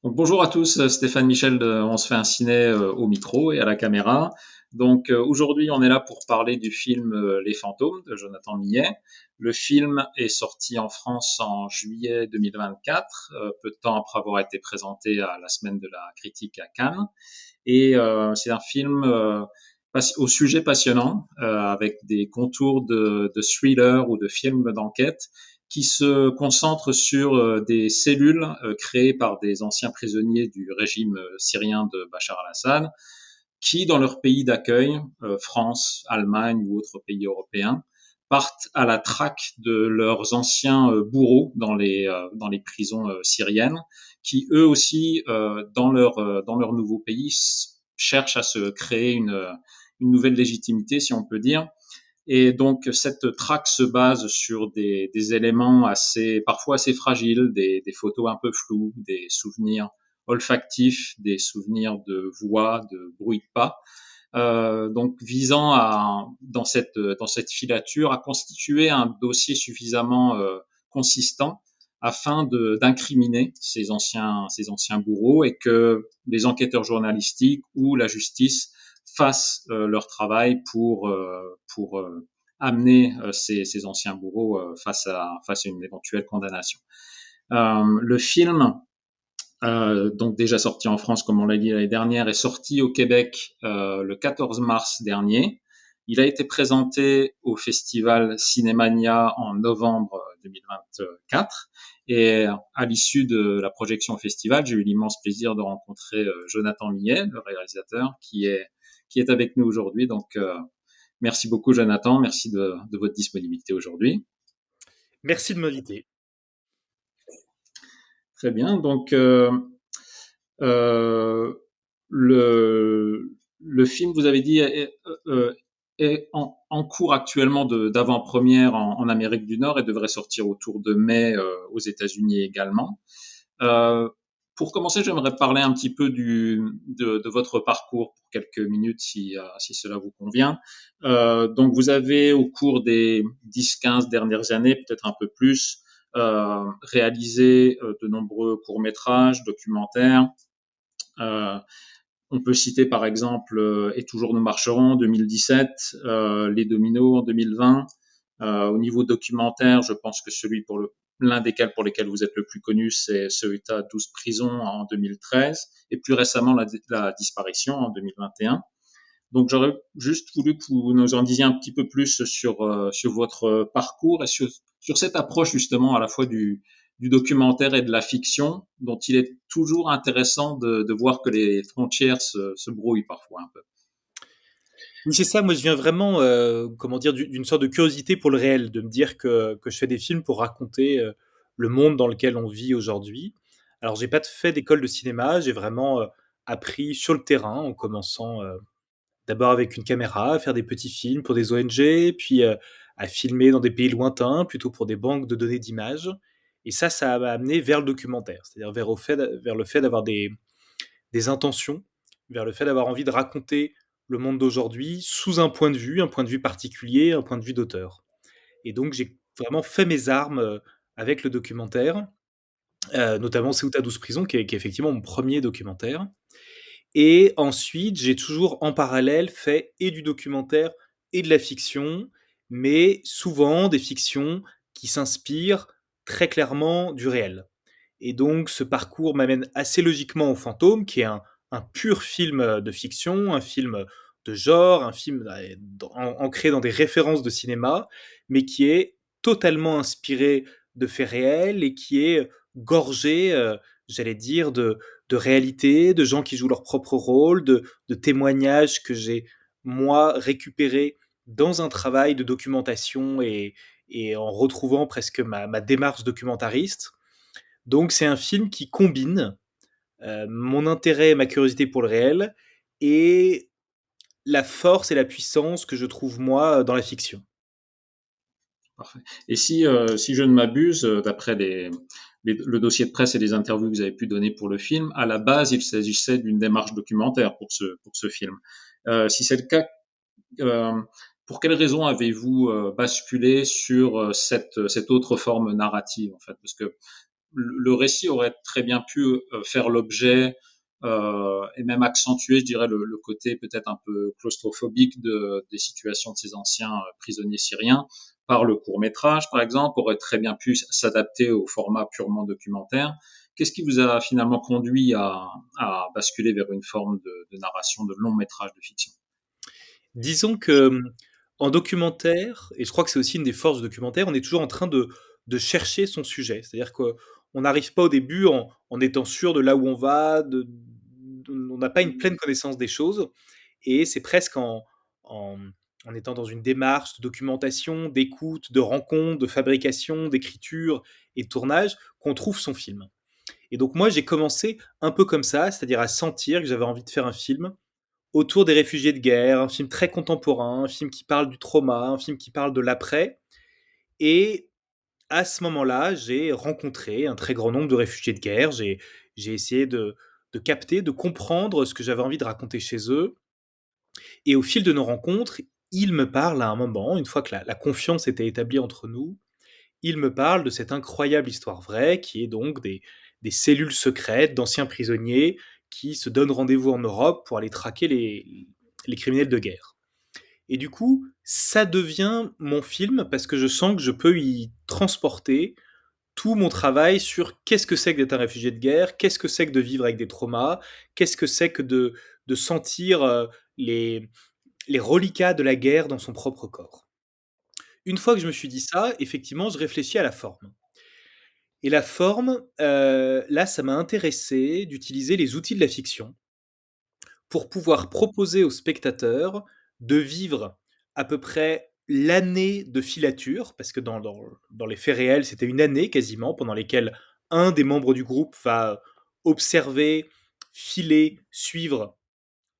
Donc, bonjour à tous, Stéphane Michel de On se fait un ciné au micro et à la caméra. Donc aujourd'hui on est là pour parler du film Les Fantômes de Jonathan Millet. Le film est sorti en France en juillet 2024, peu de temps après avoir été présenté à la semaine de la critique à Cannes. Et c'est un film au sujet passionnant, avec des contours de thriller ou de film d'enquête qui se concentre sur des cellules créées par des anciens prisonniers du régime syrien de Bachar al-Assad, qui, dans leur pays d'accueil, France, Allemagne ou autres pays européens, partent à la traque de leurs anciens bourreaux dans les prisons syriennes, qui eux aussi, dans leur nouveau pays, cherchent à se créer une nouvelle légitimité, si on peut dire. Et donc cette traque se base sur des éléments parfois assez fragiles, des photos un peu floues, des souvenirs olfactifs, des souvenirs de voix, de bruit de pas. Donc visant dans cette filature, à constituer un dossier suffisamment consistant afin d'incriminer ces anciens bourreaux et que les enquêteurs journalistiques ou la justice fassent leur travail pour amener ces anciens bourreaux face à une éventuelle condamnation. Le film, donc déjà sorti en France, comme on l'a dit l'année dernière, est sorti au Québec le 14 mars dernier. Il a été présenté au festival Cinémania en novembre 2024. Et à l'issue de la projection au festival, j'ai eu l'immense plaisir de rencontrer Jonathan Millet, le réalisateur, qui est avec nous aujourd'hui. Donc, merci beaucoup, Jonathan. Merci de votre disponibilité aujourd'hui. Merci de m'inviter. Très bien. Donc, Euh, le film, vous avez dit, est en cours actuellement d'avant-première en Amérique du Nord et devrait sortir autour de mai aux États-Unis également. Euh, pour commencer, j'aimerais parler un petit peu de votre parcours pour quelques minutes, si cela vous convient. Donc, vous avez, au cours des 10-15 dernières années, peut-être un peu plus, réalisé de nombreux courts-métrages, documentaires. Euh, on peut citer par exemple Et toujours nous marcherons en 2017, Les Dominos en 2020. Au niveau documentaire, je pense que l'un desquels pour lesquels vous êtes le plus connu, c'est Ceuta 12 prisons en 2013 et plus récemment la disparition en 2021. Donc j'aurais juste voulu que vous nous en disiez un petit peu plus sur votre parcours et sur cette approche justement à la fois du documentaire et de la fiction, dont il est toujours intéressant de voir que les frontières se brouillent parfois un peu. Oui, c'est ça. Moi, je viens vraiment, comment dire, d'une sorte de curiosité pour le réel, de me dire que je fais des films pour raconter le monde dans lequel on vit aujourd'hui. Alors, j'ai pas fait d'école de cinéma. J'ai vraiment appris sur le terrain, en commençant d'abord avec une caméra, à faire des petits films pour des ONG, puis à filmer dans des pays lointains, plutôt pour des banques de données d'images. Et ça m'a amené vers le documentaire, c'est-à-dire vers le fait d'avoir des intentions, vers le fait d'avoir envie de raconter le monde d'aujourd'hui sous un point de vue particulier, un point de vue d'auteur. Et donc j'ai vraiment fait mes armes avec le documentaire, notamment Ceuta 12 prisons, qui est effectivement mon premier documentaire. Et ensuite, j'ai toujours en parallèle fait et du documentaire et de la fiction, mais souvent des fictions qui s'inspirent très clairement du réel. Et donc, ce parcours m'amène assez logiquement au Fantôme, qui est un pur film de fiction, un film de genre, un film ancré dans des références de cinéma, mais qui est totalement inspiré de faits réels et qui est gorgé, j'allais dire, de réalité, de gens qui jouent leur propre rôle, de témoignages que j'ai, moi, récupérés dans un travail de documentation et en retrouvant presque ma démarche documentariste. Donc c'est un film qui combine mon intérêt et ma curiosité pour le réel et la force et la puissance que je trouve moi dans la fiction. Parfait. Et si je ne m'abuse, d'après le dossier de presse et les interviews que vous avez pu donner pour le film, à la base, il s'agissait d'une démarche documentaire pour ce film. Si c'est le cas, euh, pour quelles raisons avez-vous basculé sur cette autre forme narrative en fait? Parce que le récit aurait très bien pu faire l'objet et même accentuer, je dirais, le côté peut-être un peu claustrophobique des situations de ces anciens prisonniers syriens par le court métrage, par exemple, aurait très bien pu s'adapter au format purement documentaire. Qu'est-ce qui vous a finalement conduit à basculer vers une forme de narration de long métrage de fiction? Disons que en documentaire, et je crois que c'est aussi une des forces du documentaire, on est toujours en train de chercher son sujet. C'est-à-dire qu'on n'arrive pas au début en étant sûr de là où on va, on n'a pas une pleine connaissance des choses, et c'est presque en, en étant dans une démarche de documentation, d'écoute, de rencontre, de fabrication, d'écriture et de tournage qu'on trouve son film. Et donc moi j'ai commencé un peu comme ça, c'est-à-dire à sentir que j'avais envie de faire un film autour des réfugiés de guerre, un film très contemporain, un film qui parle du trauma, un film qui parle de l'après. Et à ce moment-là, j'ai rencontré un très grand nombre de réfugiés de guerre. J'ai essayé de capter, de comprendre ce que j'avais envie de raconter chez eux. Et au fil de nos rencontres, ils me parlent à un moment, une fois que la confiance était établie entre nous, ils me parlent de cette incroyable histoire vraie qui est donc des cellules secrètes d'anciens prisonniers qui se donnent rendez-vous en Europe pour aller traquer les criminels de guerre. Et du coup, ça devient mon film parce que je sens que je peux y transporter tout mon travail sur qu'est-ce que c'est que d'être un réfugié de guerre, qu'est-ce que c'est que de vivre avec des traumas, qu'est-ce que c'est que de sentir les, les reliquats de la guerre dans son propre corps. Une fois que je me suis dit ça, effectivement, je réfléchis à la forme. Et la forme, là, ça m'a intéressé d'utiliser les outils de la fiction pour pouvoir proposer aux spectateurs de vivre à peu près l'année de filature, parce que dans les faits réels, c'était une année quasiment, pendant lesquelles un des membres du groupe va observer, filer, suivre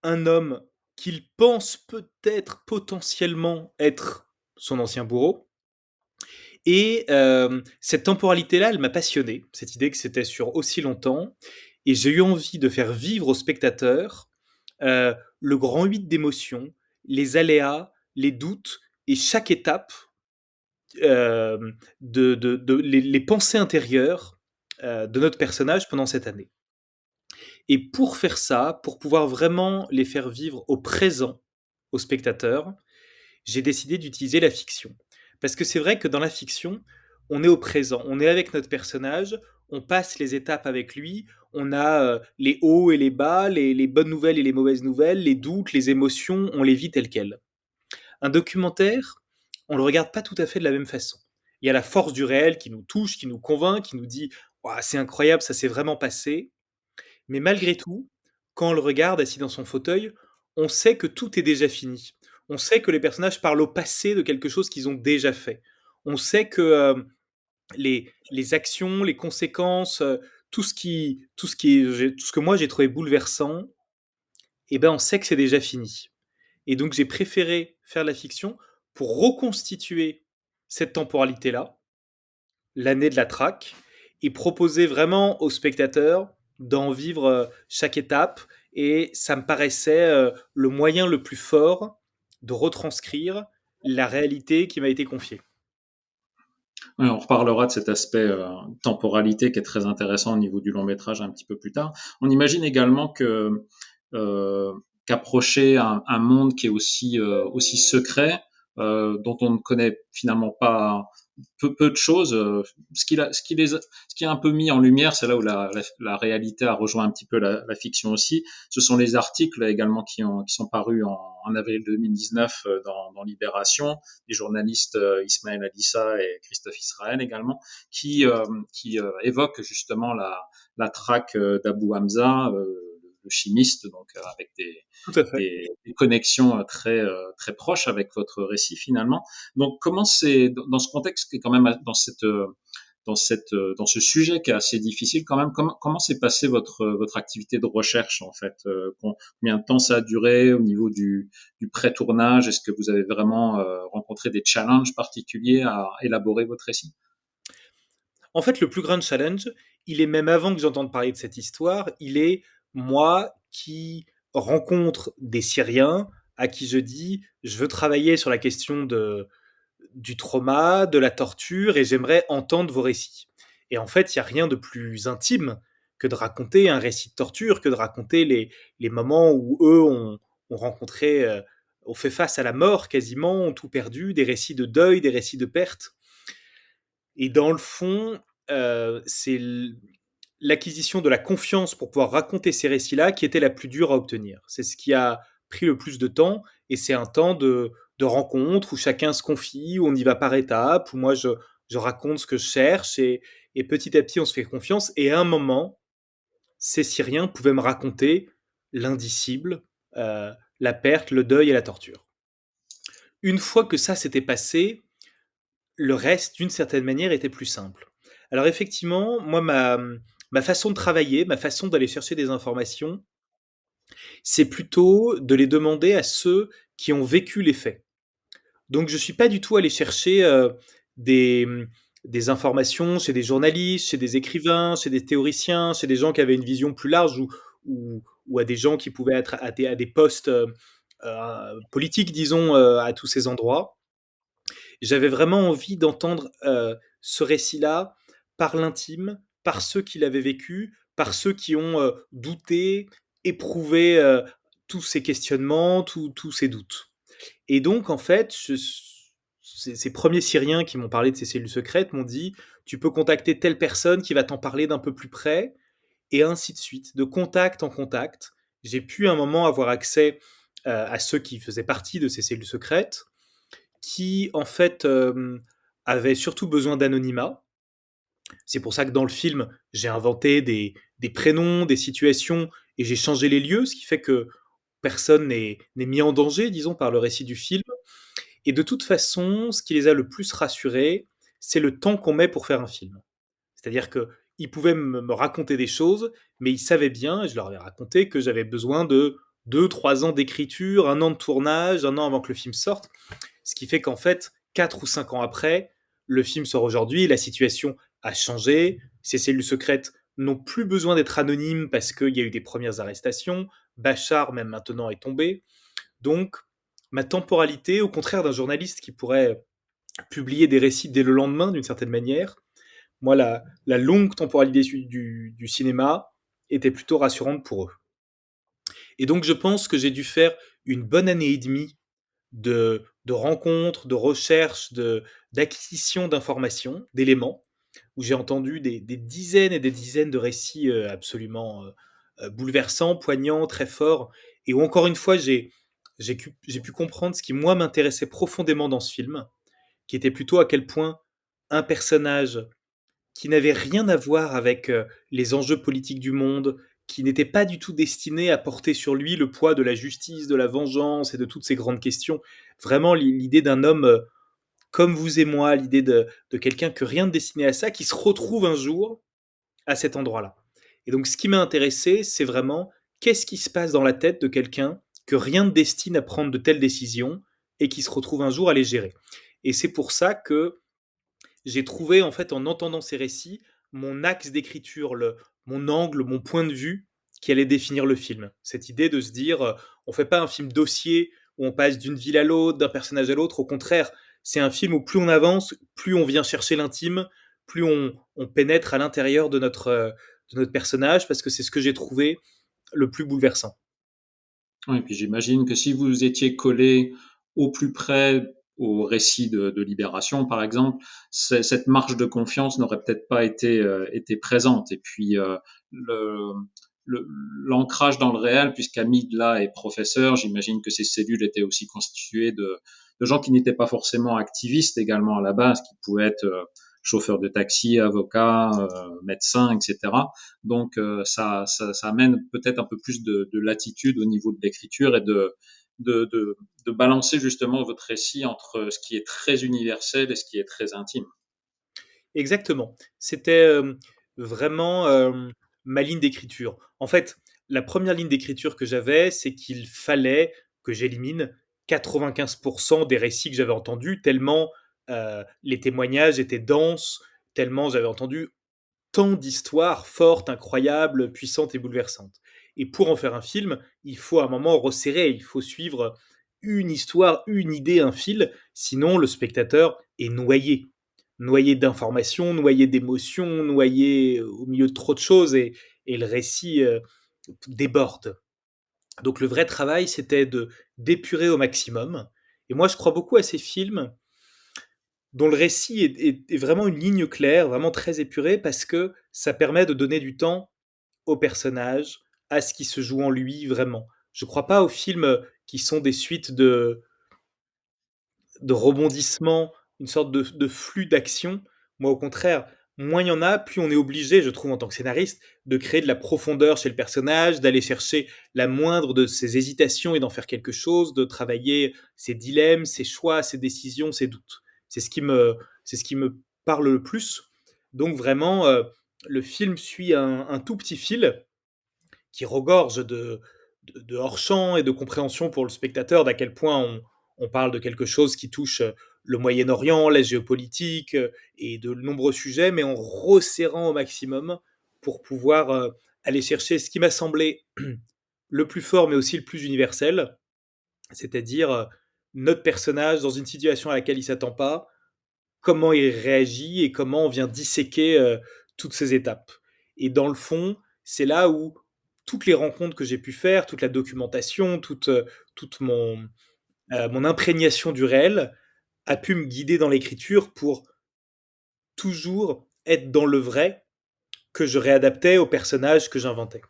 un homme qu'il pense peut-être potentiellement être son ancien bourreau. Et cette temporalité-là, elle m'a passionné, cette idée que c'était sur aussi longtemps. Et j'ai eu envie de faire vivre aux spectateurs le grand huit d'émotions, les aléas, les doutes et chaque étape les pensées intérieures de notre personnage pendant cette année. Et pour faire ça, pour pouvoir vraiment les faire vivre au présent aux spectateurs, j'ai décidé d'utiliser la fiction. Parce que c'est vrai que dans la fiction, on est au présent, on est avec notre personnage, on passe les étapes avec lui, on a les hauts et les bas, les bonnes nouvelles et les mauvaises nouvelles, les doutes, les émotions, on les vit telles quelles. Un documentaire, on le regarde pas tout à fait de la même façon. Il y a la force du réel qui nous touche, qui nous convainc, qui nous dit ouah, c'est incroyable, ça s'est vraiment passé. Mais malgré tout, quand on le regarde assis dans son fauteuil, on sait que tout est déjà fini. On sait que les personnages parlent au passé de quelque chose qu'ils ont déjà fait. On sait que les actions, les conséquences, tout ce que moi j'ai trouvé bouleversant, eh ben on sait que c'est déjà fini. Et donc j'ai préféré faire la fiction pour reconstituer cette temporalité-là, l'année de la traque, et proposer vraiment aux spectateurs d'en vivre chaque étape. Et ça me paraissait le moyen le plus fort de retranscrire la réalité qui m'a été confiée. Ouais, on reparlera de cet aspect temporalité qui est très intéressant au niveau du long métrage un petit peu plus tard. On imagine également que euh, qu'approcher un monde qui est aussi secret, dont on ne connaît finalement pas peu de choses. Ce qui est un peu mis en lumière, c'est là où la réalité a rejoint un petit peu la fiction aussi. Ce sont les articles également qui sont parus en avril 2019 dans Libération, des journalistes Ismaël Adissa et Christophe Israël également, qui évoquent justement la traque d'Abu Hamza, le chimiste, donc avec Tout à fait. des connexions très proches avec votre récit finalement. Donc, comment c'est dans ce contexte qui est quand même dans ce sujet qui est assez difficile quand même, comment s'est passée votre activité de recherche en fait? Combien de temps ça a duré au niveau du pré-tournage? Est-ce que vous avez vraiment rencontré des challenges particuliers à élaborer votre récit? En fait, le plus grand challenge, il est même avant que j'entende parler de cette histoire, il est moi qui rencontre des Syriens à qui je dis je veux travailler sur la question du trauma, de la torture, et j'aimerais entendre vos récits. Et en fait, il y a rien de plus intime que de raconter un récit de torture, que de raconter les moments où eux ont rencontré, ont fait face à la mort quasiment, ont tout perdu, des récits de deuil, des récits de perte. Et dans le fond, c'est l'acquisition de la confiance pour pouvoir raconter ces récits-là qui était la plus dure à obtenir. C'est ce qui a pris le plus de temps, et c'est un temps de rencontre où chacun se confie, où on y va par étapes, où moi je raconte ce que je cherche, et petit à petit on se fait confiance. Et à un moment, ces Syriens pouvaient me raconter l'indicible, la perte, le deuil et la torture. Une fois que ça s'était passé, le reste, d'une certaine manière, était plus simple. Alors effectivement, moi, ma façon de travailler, ma façon d'aller chercher des informations, c'est plutôt de les demander à ceux qui ont vécu les faits. Donc je ne suis pas du tout allé chercher des, des informations chez des journalistes, chez des écrivains, chez des théoriciens, chez des gens qui avaient une vision plus large, ou à des gens qui pouvaient être à des postes politiques, disons, à tous ces endroits. J'avais vraiment envie d'entendre ce récit-là par l'intime, par ceux qui l'avaient vécu, par ceux qui ont douté, éprouvé tous ces questionnements, tous ces doutes. Et donc, en fait, ces premiers Syriens qui m'ont parlé de ces cellules secrètes m'ont dit: tu peux contacter telle personne qui va t'en parler d'un peu plus près, et ainsi de suite, de contact en contact. J'ai pu à un moment avoir accès à ceux qui faisaient partie de ces cellules secrètes, qui en fait avaient surtout besoin d'anonymat. C'est pour ça que dans le film, j'ai inventé des prénoms, des situations, et j'ai changé les lieux, ce qui fait que personne n'est mis en danger, disons, par le récit du film. Et de toute façon, ce qui les a le plus rassurés, c'est le temps qu'on met pour faire un film. C'est-à-dire qu'ils pouvaient me raconter des choses, mais ils savaient bien, et je leur ai raconté, que j'avais besoin de 2, 3 ans d'écriture, 1 an de tournage, 1 an avant que le film sorte. Ce qui fait qu'en fait, 4 ou 5 ans après, le film sort aujourd'hui, la situation a changé, ces cellules secrètes n'ont plus besoin d'être anonymes parce qu'il y a eu des premières arrestations, Bachar même maintenant est tombé. Donc, ma temporalité, au contraire d'un journaliste qui pourrait publier des récits dès le lendemain d'une certaine manière, moi, la longue temporalité du cinéma était plutôt rassurante pour eux. Et donc, je pense que j'ai dû faire une bonne année et demie de rencontres, de recherches, d'acquisition d'informations, d'éléments, où j'ai entendu des dizaines et des dizaines de récits absolument bouleversants, poignants, très forts, et où encore une fois, j'ai pu comprendre ce qui, moi, m'intéressait profondément dans ce film, qui était plutôt à quel point un personnage qui n'avait rien à voir avec les enjeux politiques du monde, qui n'était pas du tout destiné à porter sur lui le poids de la justice, de la vengeance et de toutes ces grandes questions. Vraiment l'idée d'un homme comme vous et moi, l'idée de quelqu'un que rien ne destinait à ça, qui se retrouve un jour à cet endroit-là. Et donc ce qui m'a intéressé, c'est vraiment qu'est-ce qui se passe dans la tête de quelqu'un que rien ne destine à prendre de telles décisions et qui se retrouve un jour à les gérer. Et c'est pour ça que j'ai trouvé, en fait, en entendant ces récits, mon axe d'écriture, mon angle, mon point de vue qui allait définir le film. Cette idée de se dire, on fait pas un film dossier où on passe d'une ville à l'autre, d'un personnage à l'autre. Au contraire, c'est un film où plus on avance, plus on vient chercher l'intime, plus on pénètre à l'intérieur de notre personnage, parce que c'est ce que j'ai trouvé le plus bouleversant. Oui, et puis j'imagine que si vous étiez collé au plus près au récit de Libération, par exemple, cette marge de confiance n'aurait peut-être pas été présente. Et puis le, l'ancrage dans le réel, puisqu'Hamid là est professeur, j'imagine que ces cellules étaient aussi constituées de gens qui n'étaient pas forcément activistes également à la base, qui pouvaient être chauffeurs de taxi, avocats, médecins, etc. Donc ça amène peut-être un peu plus de latitude au niveau de l'écriture et de balancer justement votre récit entre ce qui est très universel et ce qui est très intime. Exactement. C'était vraiment ma ligne d'écriture. En fait, la première ligne d'écriture que j'avais, c'est qu'il fallait que j'élimine 95% des récits que j'avais entendus, tellement les témoignages étaient denses, tellement j'avais entendu tant d'histoires fortes, incroyables, puissantes et bouleversantes. Et pour en faire un film, il faut à un moment resserrer, il faut suivre une histoire, une idée, un fil, sinon le spectateur est noyé. noyé d'informations, noyé d'émotions, noyé au milieu de trop de choses, et le récit déborde. Donc le vrai travail, c'était de d'épurer au maximum. Et moi, je crois beaucoup à ces films dont le récit est vraiment une ligne claire, vraiment très épuré, parce que ça permet de donner du temps au personnage, à ce qui se joue en lui vraiment. Je ne crois pas aux films qui sont des suites de rebondissements, une sorte de flux d'action. Moi, au contraire, moins il y en a, plus on est obligé, je trouve, en tant que scénariste, de créer de la profondeur chez le personnage, d'aller chercher la moindre de ses hésitations et d'en faire quelque chose, de travailler ses dilemmes, ses choix, ses décisions, ses doutes. C'est ce qui me, c'est ce qui me parle le plus. Donc vraiment, le film suit un tout petit fil qui regorge de hors-champ et de compréhension pour le spectateur d'à quel point on parle de quelque chose qui touche le Moyen-Orient, la géopolitique et de nombreux sujets, mais en resserrant au maximum pour pouvoir aller chercher ce qui m'a semblé le plus fort, mais aussi le plus universel, c'est-à-dire notre personnage dans une situation à laquelle il s'attend pas, comment il réagit et comment on vient disséquer toutes ces étapes. Et dans le fond, c'est là où toutes les rencontres que j'ai pu faire, toute la documentation, toute mon imprégnation du réel a pu me guider dans l'écriture pour toujours être dans le vrai que je réadaptais au personnage que j'inventais.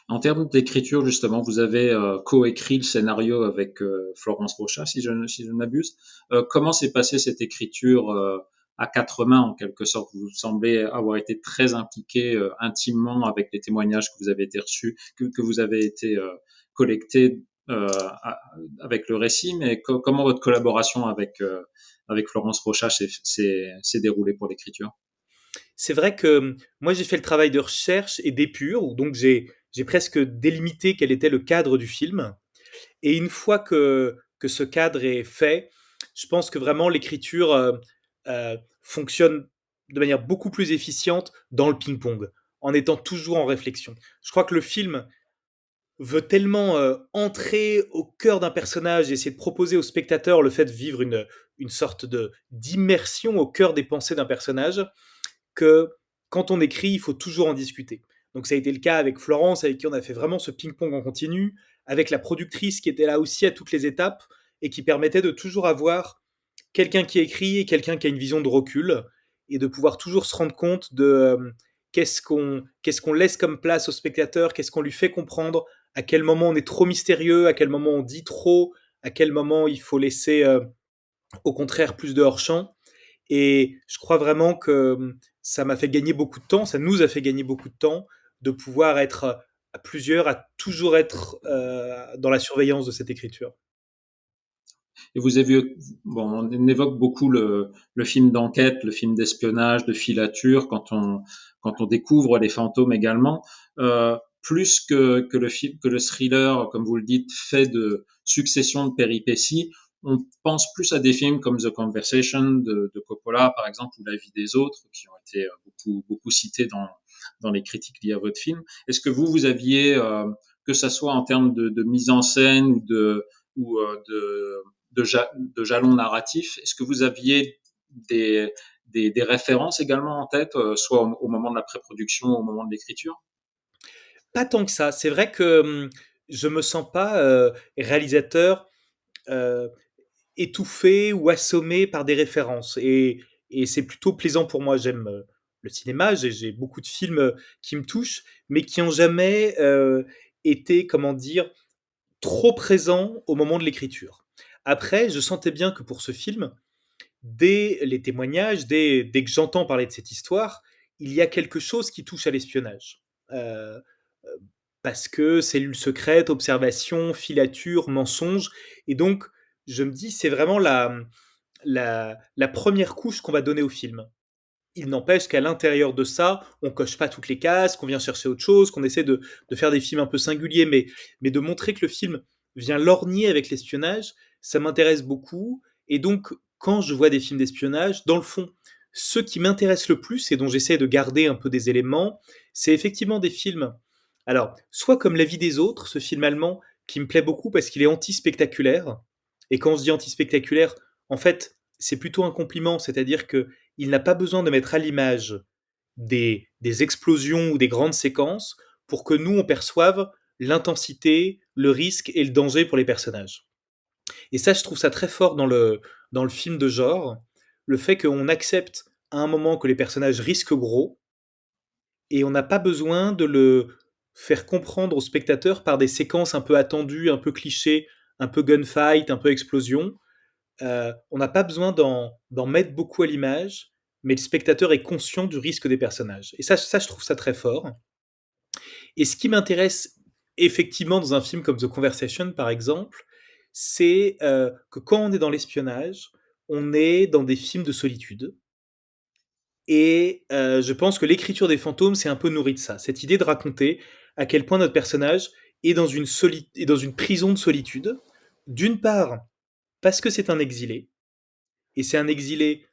En termes d'écriture, justement, vous avez coécrit le scénario avec Florence Rocha, si je ne m'abuse. Comment s'est passée cette écriture à quatre mains, en quelque sorte? Vous semblez avoir été très impliqué intimement avec les témoignages que vous avez été reçus, que vous avez été collectés avec le récit, mais comment votre collaboration avec Florence Rocha s'est déroulée pour l'écriture? C'est vrai que moi j'ai fait le travail de recherche et d'épure, donc j'ai presque délimité quel était le cadre du film. Et une fois que ce cadre est fait, je pense que vraiment l'écriture fonctionne de manière beaucoup plus efficiente dans le ping-pong, en étant toujours en réflexion. Je crois que le film veut tellement entrer au cœur d'un personnage et essayer de proposer au spectateur le fait de vivre une sorte d'immersion au cœur des pensées d'un personnage, que quand on écrit, il faut toujours en discuter. Donc ça a été le cas avec Florence, avec qui on a fait vraiment ce ping-pong en continu, avec la productrice qui était là aussi à toutes les étapes et qui permettait de toujours avoir quelqu'un qui écrit et quelqu'un qui a une vision de recul et de pouvoir toujours se rendre compte de qu'est-ce qu'on laisse comme place au spectateur, qu'est-ce qu'on lui fait comprendre, à quel moment on est trop mystérieux, à quel moment on dit trop, à quel moment il faut laisser au contraire plus de hors-champ. Et je crois vraiment que ça m'a fait gagner beaucoup de temps, ça nous a fait gagner beaucoup de temps de pouvoir être à plusieurs, à toujours être dans la surveillance de cette écriture. Et vous avez vu, bon, on évoque beaucoup le film d'enquête, le film d'espionnage, de filature, quand on découvre les fantômes également. Plus que le film, que le thriller, comme vous le dites, fait de succession de péripéties, on pense plus à des films comme The Conversation de Coppola, par exemple, ou La vie des autres, qui ont été beaucoup cités dans les critiques liées à votre film. Est-ce que vous aviez, que ça soit en termes de mise en scène ou de jalons narratifs, est-ce que vous aviez des références également en tête, soit au moment de la pré-production, au moment de l'écriture? Pas tant que ça. C'est vrai que je me sens pas réalisateur euh, étouffé ou assommé par des références. Et c'est plutôt plaisant pour moi. J'aime le cinéma, j'ai beaucoup de films qui me touchent, mais qui n'ont jamais été, comment dire, trop présents au moment de l'écriture. Après, je sentais bien que pour ce film, dès les témoignages, dès que j'entends parler de cette histoire, il y a quelque chose qui touche à l'espionnage. Euh, Parce que cellules secrètes, observation, filature, mensonge. Et donc, je me dis, c'est vraiment la première couche qu'on va donner au film. Il n'empêche qu'à l'intérieur de ça, on coche pas toutes les cases, qu'on vient chercher autre chose, qu'on essaie de faire des films un peu singuliers, mais de montrer que le film vient lorgner avec l'espionnage, ça m'intéresse beaucoup. Et donc, quand je vois des films d'espionnage, dans le fond, ceux qui m'intéressent le plus et dont j'essaie de garder un peu des éléments, c'est effectivement des films. Alors, soit comme La vie des autres, ce film allemand qui me plaît beaucoup parce qu'il est anti-spectaculaire. Et quand on se dit anti-spectaculaire, en fait, c'est plutôt un compliment, c'est-à-dire que il n'a pas besoin de mettre à l'image des explosions ou des grandes séquences pour que nous, on perçoive l'intensité, le risque et le danger pour les personnages. Et ça, je trouve ça très fort dans le film de genre, le fait qu'on accepte à un moment que les personnages risquent gros, et on n'a pas besoin de le faire comprendre au spectateur par des séquences un peu attendues, un peu clichés, un peu gunfight, un peu explosion. On n'a pas besoin d'en mettre beaucoup à l'image, mais le spectateur est conscient du risque des personnages. Et ça, je trouve ça très fort. Et ce qui m'intéresse effectivement dans un film comme The Conversation, par exemple, c'est que quand on est dans l'espionnage, on est dans des films de solitude. Et je pense que l'écriture des fantômes, c'est un peu nourri de ça. Cette idée de raconter à quel point notre personnage est dans une prison de solitude. D'une part, parce que c'est un exilé, et c'est un exilé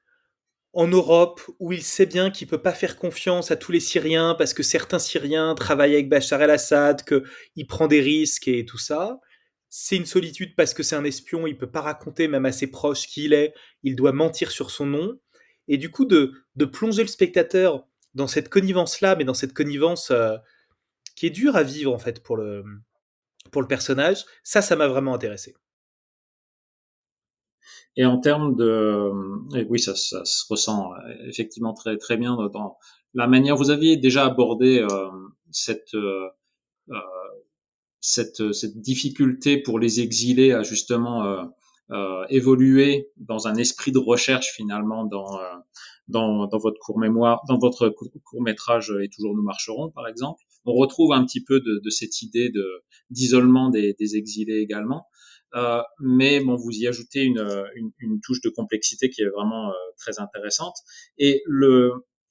en Europe où il sait bien qu'il peut pas faire confiance à tous les Syriens parce que certains Syriens travaillent avec Bachar el-Assad, qu'il prend des risques et tout ça. C'est une solitude parce que c'est un espion, il peut pas raconter même à ses proches qui il est, il doit mentir sur son nom. Et du coup, de plonger le spectateur dans cette connivence-là, mais dans cette connivence qui est dure à vivre en fait pour le personnage, ça m'a vraiment intéressé. Et en termes de, et oui, ça se ressent effectivement très très bien dans la manière. Vous aviez déjà abordé cette euh, cette difficulté pour les exilés à justement évoluer dans un esprit de recherche finalement dans votre court mémoire, dans votre court métrage Et toujours nous marcherons par exemple. On retrouve un petit peu de cette idée d'isolement des exilés également. Mais bon, vous y ajoutez une touche de complexité qui est vraiment très intéressante. Et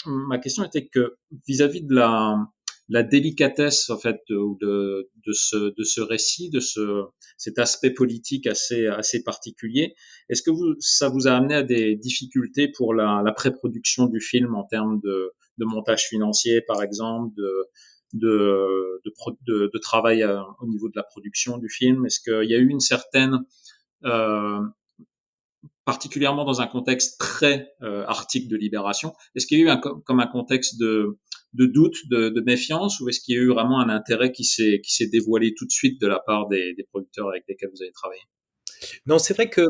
ma question était que vis-à-vis de la délicatesse en fait de ce récit, cet aspect politique assez particulier. Est-ce que ça vous a amené à des difficultés pour la pré-production du film en termes de montage financier, par exemple, de travail au niveau de la production du film? Est-ce qu'il y a eu une certaine euh, particulièrement dans un contexte très arctique de Libération. Est-ce qu'il y a eu comme un contexte de doute, de méfiance, ou est-ce qu'il y a eu vraiment un intérêt qui s'est dévoilé tout de suite de la part des producteurs avec lesquels vous avez travaillé? Non, c'est vrai que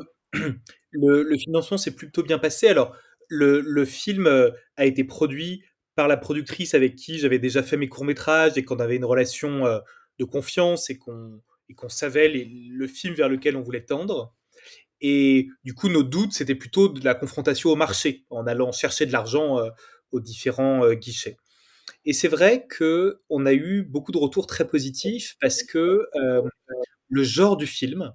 le financement s'est plutôt bien passé. Alors, le film a été produit par la productrice avec qui j'avais déjà fait mes courts-métrages et qu'on avait une relation de confiance et qu'on savait le film vers lequel on voulait tendre. Et du coup, nos doutes, c'était plutôt de la confrontation au marché, en allant chercher de l'argent aux différents guichets. Et c'est vrai que on a eu beaucoup de retours très positifs parce que le genre du film,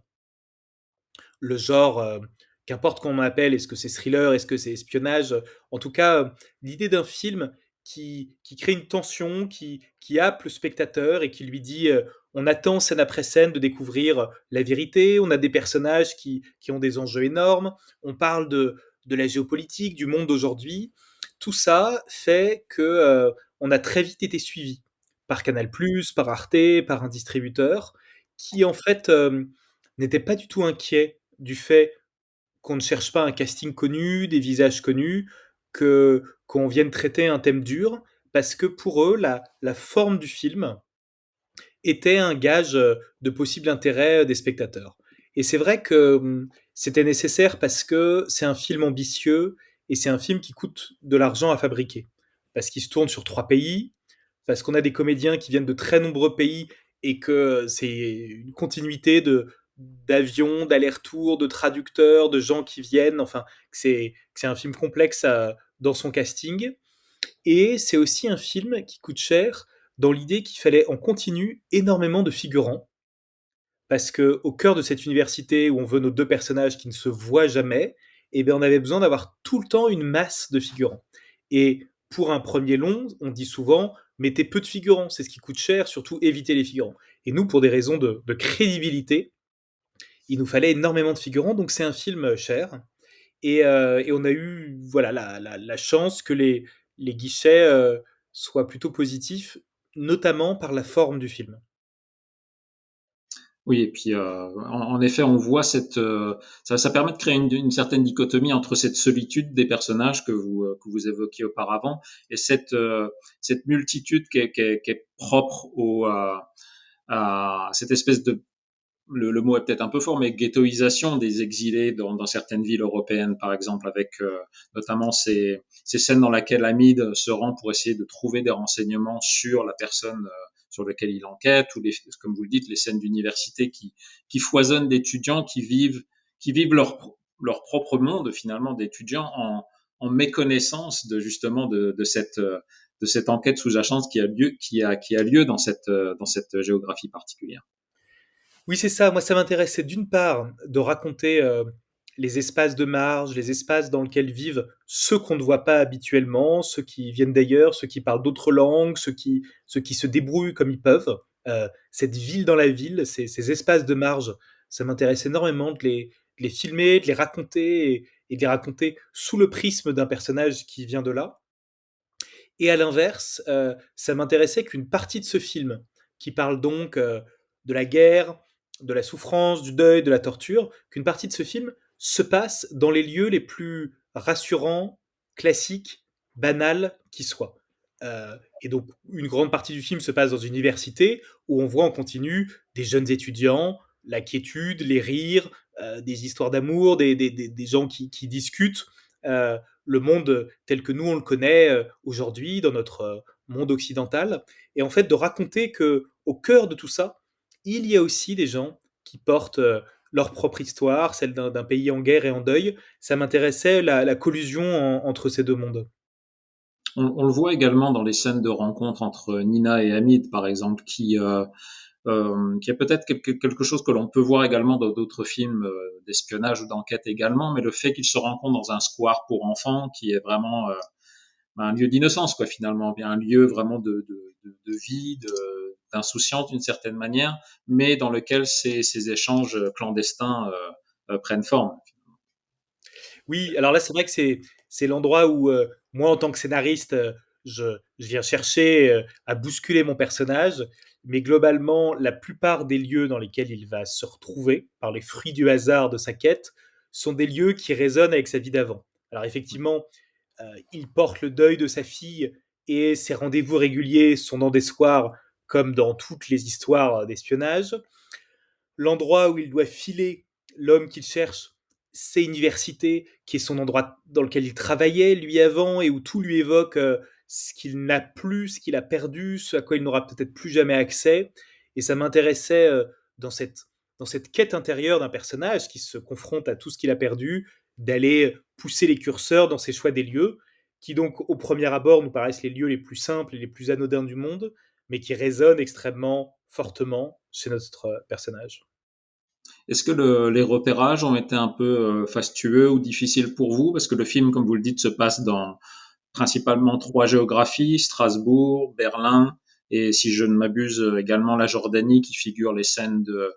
le genre, qu'importe comment on m'appelle, est-ce que c'est thriller, est-ce que c'est espionnage, en tout cas, l'idée d'un film qui crée une tension, qui happe le spectateur et qui lui dit, on attend scène après scène de découvrir la vérité, on a des personnages qui ont des enjeux énormes, on parle de la géopolitique, du monde d'aujourd'hui. Tout ça fait que, on a très vite été suivi par Canal+, par Arte, par un distributeur qui en fait, n'était pas du tout inquiet du fait qu'on ne cherche pas un casting connu, des visages connus, que qu'on vienne traiter un thème dur, parce que pour eux, la forme du film était un gage de possible intérêt des spectateurs. Et c'est vrai que c'était nécessaire parce que c'est un film ambitieux et c'est un film qui coûte de l'argent à fabriquer. Parce qu'il se tourne sur 3 pays, parce qu'on a des comédiens qui viennent de très nombreux pays et que c'est une continuité d'avions, d'allers-retours, de traducteurs, de gens qui viennent, enfin, que c'est un film complexe dans son casting. Et c'est aussi un film qui coûte cher dans l'idée qu'il fallait en continu énormément de figurants, parce que au cœur de cette université où on veut nos 2 personnages qui ne se voient jamais, eh bien, on avait besoin d'avoir tout le temps une masse de figurants. Et pour un premier long, on dit souvent mettez peu de figurants, c'est ce qui coûte cher, surtout évitez les figurants. Et nous, pour des raisons de crédibilité, il nous fallait énormément de figurants, donc c'est un film cher. Et on a eu voilà la chance que les guichets soient plutôt positifs, notamment par la forme du film. Oui, et puis en effet, on voit ça permet de créer une certaine dichotomie entre cette solitude des personnages que vous évoquiez auparavant et cette multitude qui est propre à cette espèce de le mot est peut-être un peu fort, mais ghettoisation des exilés dans certaines villes européennes, par exemple, avec notamment ces scènes dans lesquelles Hamid se rend pour essayer de trouver des renseignements sur la personne sur laquelle il enquête, ou comme vous le dites, les scènes d'université qui foisonnent d'étudiants qui vivent leur propre monde finalement d'étudiants en méconnaissance de justement de cette enquête sous-jacente qui a lieu dans cette géographie particulière. Oui, c'est ça. Moi, ça m'intéressait d'une part de raconter les espaces de marge, les espaces dans lesquels vivent ceux qu'on ne voit pas habituellement, ceux qui viennent d'ailleurs, ceux qui parlent d'autres langues, ceux qui se débrouillent comme ils peuvent. Cette ville dans la ville, ces espaces de marge, ça m'intéresse énormément de les filmer, de les raconter et de les raconter sous le prisme d'un personnage qui vient de là. Et à l'inverse, ça m'intéressait qu'une partie de ce film, qui parle donc de la guerre, de la souffrance, du deuil, de la torture, qu'une partie de ce film se passe dans les lieux les plus rassurants, classiques, banals qui soient. Et donc, une grande partie du film se passe dans une université où on voit en continu des jeunes étudiants, la quiétude, les rires, des histoires d'amour, des gens qui discutent. Euh, le monde tel que nous on le connaît aujourd'hui dans notre monde occidental, et en fait de raconter que au cœur de tout ça, il y a aussi des gens qui portent leur propre histoire, celle d'un pays en guerre et en deuil. Ça m'intéressait la collusion entre ces deux mondes. On le voit également dans les scènes de rencontre entre Nina et Hamid, par exemple, qui est peut-être quelque chose que l'on peut voir également dans d'autres films d'espionnage ou d'enquête également, mais le fait qu'ils se rencontrent dans un square pour enfants, qui est vraiment un lieu d'innocence, quoi, finalement, bien un lieu vraiment de vie, d'insouciance d'une certaine manière, mais dans lequel ces échanges clandestins prennent forme. Oui, alors là, c'est vrai que c'est l'endroit où moi, en tant que scénariste, je viens chercher à bousculer mon personnage, mais globalement, la plupart des lieux dans lesquels il va se retrouver, par les fruits du hasard de sa quête, sont des lieux qui résonnent avec sa vie d'avant. Alors effectivement, il porte le deuil de sa fille et ses rendez-vous réguliers sont dans des soirs comme dans toutes les histoires d'espionnage. L'endroit où il doit filer l'homme qu'il cherche, c'est université, qui est son endroit dans lequel il travaillait lui avant et où tout lui évoque ce qu'il n'a plus, ce qu'il a perdu, ce à quoi il n'aura peut-être plus jamais accès. Et ça m'intéressait dans cette quête intérieure d'un personnage qui se confronte à tout ce qu'il a perdu, d'aller pousser les curseurs dans ses choix des lieux, qui donc au premier abord nous paraissent les lieux les plus simples et les plus anodins du monde, mais qui résonnent extrêmement fortement chez notre personnage. Est-ce que les repérages ont été un peu fastueux ou difficiles pour vous? Parce que le film, comme vous le dites, se passe dans principalement trois géographies, Strasbourg, Berlin et, si je ne m'abuse, également la Jordanie, qui figure les scènes de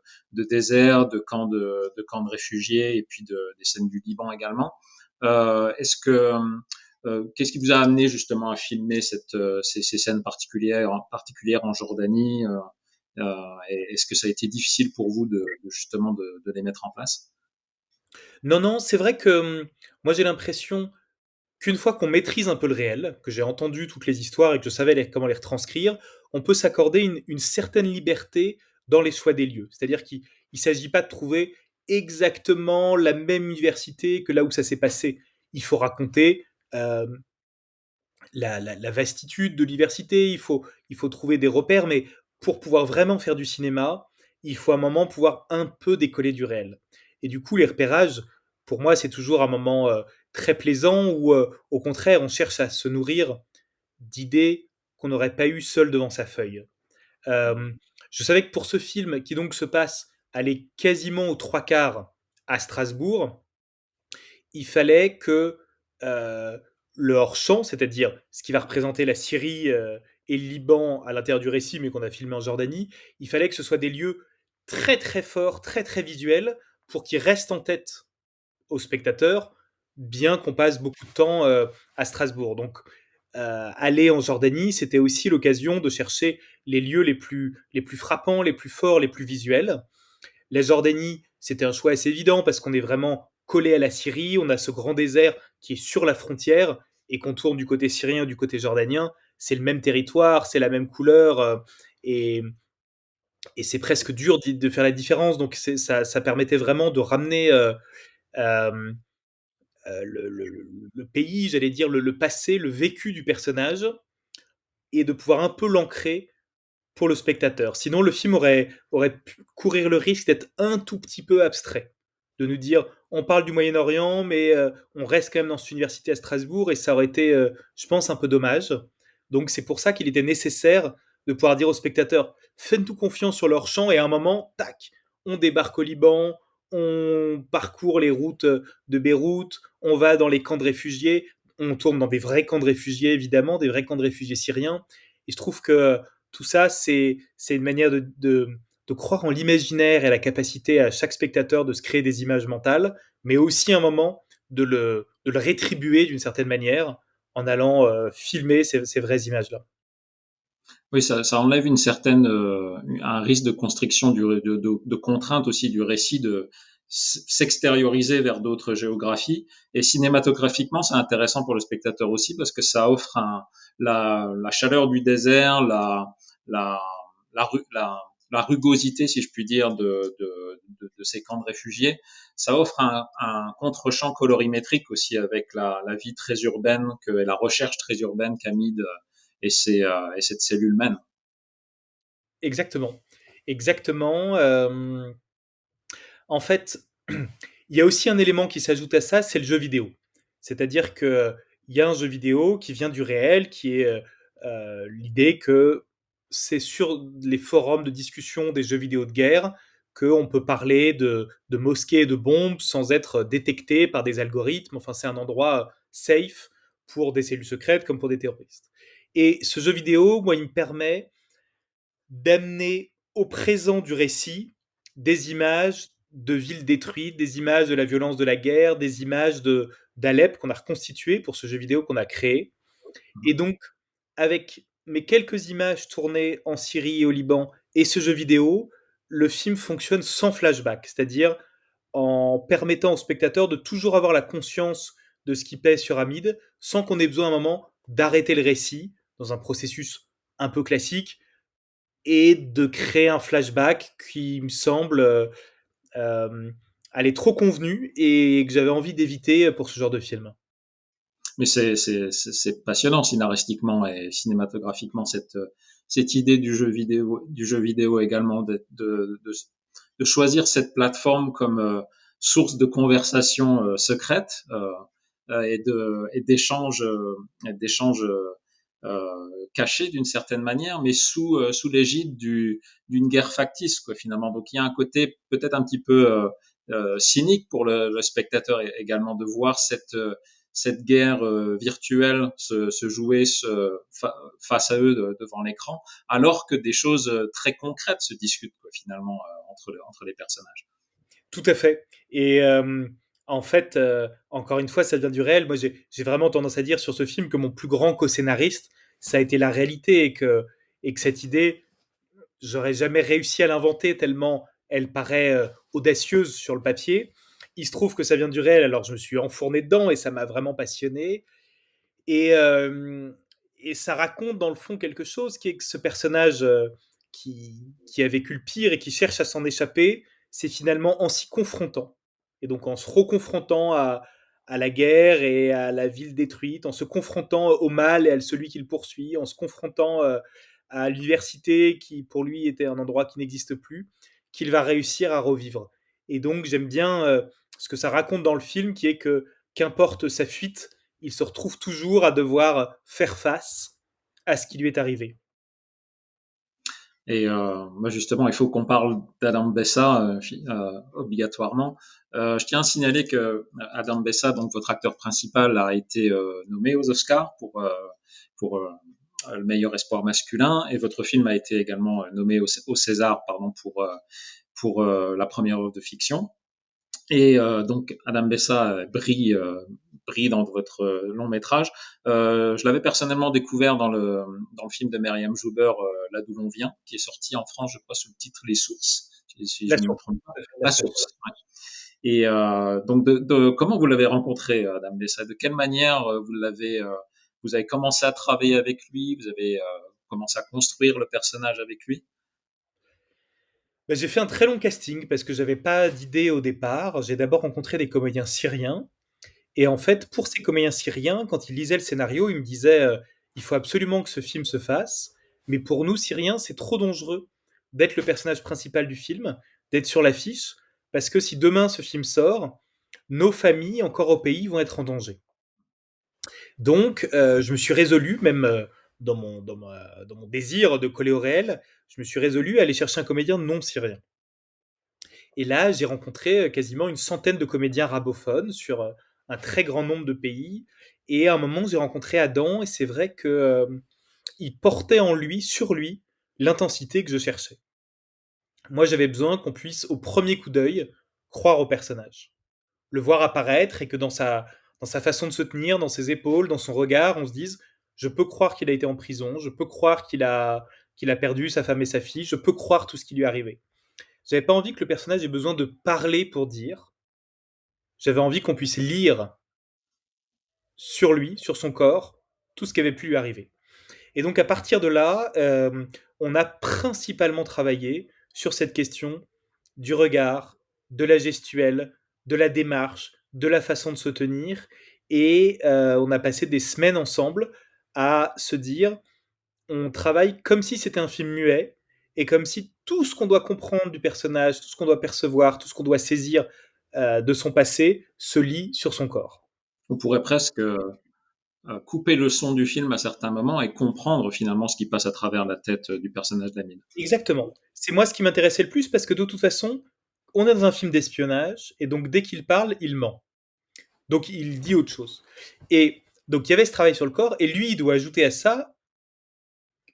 désert, de camps de réfugiés et puis des scènes du Liban également. Qu'est-ce qui vous a amené justement à filmer ces scènes particulières en Jordanie? Est-ce que ça a été difficile pour vous justement de les mettre en place? Non, non, c'est vrai que moi j'ai l'impression qu'une fois qu'on maîtrise un peu le réel, que j'ai entendu toutes les histoires et que je savais comment les retranscrire, on peut s'accorder une certaine liberté dans les choix des lieux. C'est-à-dire qu'il ne s'agit pas de trouver exactement la même université que là où ça s'est passé. Il faut raconter euh, la vastitude de l'université, il faut trouver des repères, mais pour pouvoir vraiment faire du cinéma, il faut à un moment pouvoir un peu décoller du réel. Et du coup, les repérages, pour moi, c'est toujours un moment très plaisant où, au contraire, on cherche à se nourrir d'idées qu'on n'aurait pas eues seul devant sa feuille. Euh, je savais que pour ce film, qui donc se passe, aller quasiment aux trois quarts à Strasbourg, il fallait que euh, le hors-champ, c'est-à-dire ce qui va représenter la Syrie et le Liban à l'intérieur du récit, mais qu'on a filmé en Jordanie, il fallait que ce soit des lieux très très forts, très très visuels, pour qu'ils restent en tête aux spectateurs, bien qu'on passe beaucoup de temps à Strasbourg. Donc, aller en Jordanie, c'était aussi l'occasion de chercher les lieux les plus frappants, les plus forts, les plus visuels. La Jordanie, c'était un choix assez évident parce qu'on est vraiment collé à la Syrie, on a ce grand désert qui est sur la frontière, et qu'on tourne du côté syrien ou du côté jordanien, c'est le même territoire, c'est la même couleur, et, et c'est presque dur de faire la différence. Donc ça permettait vraiment de ramener euh, le pays, j'allais dire le passé, le vécu du personnage, et de pouvoir un peu l'ancrer pour le spectateur. Sinon, le film aurait pu courir le risque d'être un tout petit peu abstrait. De nous dire, on parle du Moyen-Orient, mais on reste quand même dans cette université à Strasbourg, et ça aurait été, je pense, un peu dommage. Donc c'est pour ça qu'il était nécessaire de pouvoir dire aux spectateurs, faites-nous confiance sur leur champ, et à un moment, tac, on débarque au Liban, on parcourt les routes de Beyrouth, on va dans les camps de réfugiés, on tourne dans des vrais camps de réfugiés, évidemment, des vrais camps de réfugiés syriens. Et je trouve que tout ça, c'est une manière de croire en l'imaginaire et la capacité à chaque spectateur de se créer des images mentales, mais aussi un moment de le rétribuer d'une certaine manière en allant filmer ces vraies images-là. Oui, ça enlève une certaine, un risque de constriction de contrainte aussi du récit, de s'extérioriser vers d'autres géographies. Et cinématographiquement, c'est intéressant pour le spectateur aussi parce que ça offre la chaleur du désert, la, la rugosité, si je puis dire, de ces camps de réfugiés. Ça offre un contre-champ colorimétrique aussi avec la vie très urbaine, la recherche très urbaine qu'Hamid et cette cellule mène. Exactement. Exactement. En fait, il y a aussi un élément qui s'ajoute à ça, c'est le jeu vidéo. C'est-à-dire qu'il y a un jeu vidéo qui vient du réel, qui est l'idée que c'est sur les forums de discussion des jeux vidéo de guerre qu'on peut parler de mosquées et de bombes sans être détecté par des algorithmes. Enfin, c'est un endroit safe pour des cellules secrètes comme pour des terroristes. Et ce jeu vidéo, moi, il me permet d'amener au présent du récit des images de villes détruites, des images de la violence de la guerre, des images d'Alep qu'on a reconstituées pour ce jeu vidéo qu'on a créé. Et donc, avec mes quelques images tournées en Syrie et au Liban et ce jeu vidéo, le film fonctionne sans flashback, c'est-à-dire en permettant au spectateur de toujours avoir la conscience de ce qui pèse sur Hamid, sans qu'on ait besoin à un moment d'arrêter le récit dans un processus un peu classique et de créer un flashback qui me semble euh, aller trop convenu et que j'avais envie d'éviter pour ce genre de film. Mais c'est passionnant scénaristiquement et cinématographiquement cette idée du jeu vidéo également de choisir cette plateforme comme source de conversation secrète et d'échanges cachés d'une certaine manière, mais sous l'égide d'une guerre factice quoi finalement. Donc il y a un côté peut-être un petit peu cynique pour le spectateur également de voir cette guerre virtuelle se jouer face à eux devant l'écran, alors que des choses très concrètes se discutent quoi, finalement entre les personnages. Tout à fait. Et en fait, encore une fois, ça vient du réel. Moi, j'ai vraiment tendance à dire sur ce film que mon plus grand co-scénariste, ça a été la réalité et que cette idée, j'aurais jamais réussi à l'inventer tellement elle paraît audacieuse sur le papier. Il se trouve que ça vient du réel, alors je me suis enfourné dedans et ça m'a vraiment passionné. Et, et ça raconte dans le fond quelque chose qui est que ce personnage qui a vécu le pire et qui cherche à s'en échapper, c'est finalement en s'y confrontant. Et donc en se reconfrontant à la guerre et à la ville détruite, en se confrontant au mal et à celui qui le poursuit, en se confrontant à l'université qui pour lui était un endroit qui n'existe plus, qu'il va réussir à revivre. Et donc j'aime bien ce que ça raconte dans le film, qui est que qu'importe sa fuite, il se retrouve toujours à devoir faire face à ce qui lui est arrivé. Et moi justement, il faut qu'on parle d'Adam Bessa obligatoirement. Je tiens à signaler que Adam Bessa, donc votre acteur principal, a été nommé aux Oscars pour le meilleur espoir masculin, et votre film a été également nommé au César, pardon, pour la première œuvre de fiction. Et donc Adam Bessa brille dans votre long métrage. Je l'avais personnellement découvert dans le film de Myriam Jouber, Là d'où l'on vient, qui est sorti en France, je crois, sous le titre Les Sources. si La je ne me source, trompe pas. tout à fait, la La source, source. Ouais. Et donc, comment vous l'avez rencontré, Adam Bessa? De quelle manière vous avez commencé à travailler avec lui? Vous avez commencé à construire le personnage avec lui? Bah, j'ai fait un très long casting parce que j'avais pas d'idée au départ. J'ai d'abord rencontré des comédiens syriens et en fait, pour ces comédiens syriens, quand ils lisaient le scénario, ils me disaient, «Il faut absolument que ce film se fasse, mais pour nous, Syriens, c'est trop dangereux d'être le personnage principal du film, d'être sur l'affiche, parce que si demain ce film sort, nos familles, encore au pays, vont être en danger». Donc, je me suis résolu, même dans mon désir de coller au réel, je me suis résolu à aller chercher un comédien non syrien. Et là, j'ai rencontré quasiment une centaine de comédiens arabophones sur un très grand nombre de pays. Et à un moment, j'ai rencontré Adam, et c'est vrai que il portait en lui, sur lui, l'intensité que je cherchais. Moi, j'avais besoin qu'on puisse, au premier coup d'œil, croire au personnage, le voir apparaître et que dans sa façon de se tenir, dans ses épaules, dans son regard, on se dise, je peux croire qu'il a été en prison, je peux croire qu'il a perdu sa femme et sa fille, je peux croire tout ce qui lui est arrivé. J'avais pas envie que le personnage ait besoin de parler pour dire. J'avais envie qu'on puisse lire sur lui, sur son corps, tout ce qui avait pu lui arriver. Et donc à partir de là, on a principalement travaillé sur cette question du regard, de la gestuelle, de la démarche, de la façon de se tenir. Et on a passé des semaines ensemble à se dire, on travaille comme si c'était un film muet et comme si tout ce qu'on doit comprendre du personnage, tout ce qu'on doit percevoir, tout ce qu'on doit saisir de son passé se lit sur son corps. On pourrait presque couper le son du film à certains moments et comprendre finalement ce qui passe à travers la tête du personnage d'Amine. Exactement. C'est moi ce qui m'intéressait le plus parce que de toute façon, on est dans un film d'espionnage et donc dès qu'il parle, il ment. Donc il dit autre chose. Et donc il y avait ce travail sur le corps et lui, il doit ajouter à ça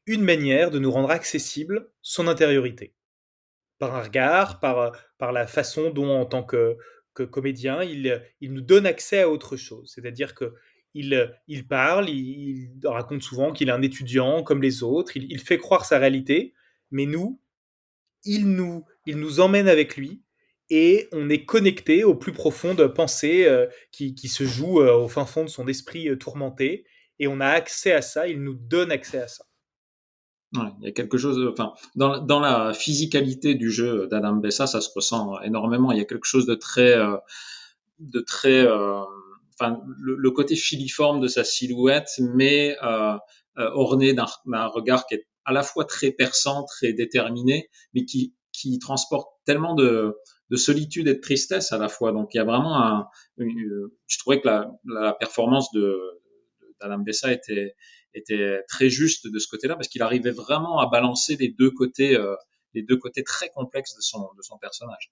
une manière de nous rendre accessible son intériorité. Par un regard, par la façon dont, en tant que comédien, il nous donne accès à autre chose. C'est-à-dire que il parle, il raconte souvent qu'il est un étudiant comme les autres, il fait croire sa réalité, mais nous, il nous emmène avec lui et on est connecté aux plus profondes pensées qui se jouent au fin fond de son esprit tourmenté et on a accès à ça, il nous donne accès à ça. Ouais, il y a quelque chose, enfin, dans la physicalité du jeu d'Adam Bessa, ça se ressent énormément. Il y a quelque chose de très, enfin, le côté filiforme de sa silhouette, mais orné d'un regard qui est à la fois très perçant, très déterminé, mais qui transporte tellement de solitude et de tristesse à la fois. Donc, il y a vraiment je trouvais que la performance d'Adam Bessa était très juste de ce côté-là parce qu'il arrivait vraiment à balancer les deux côtés très complexes de son personnage.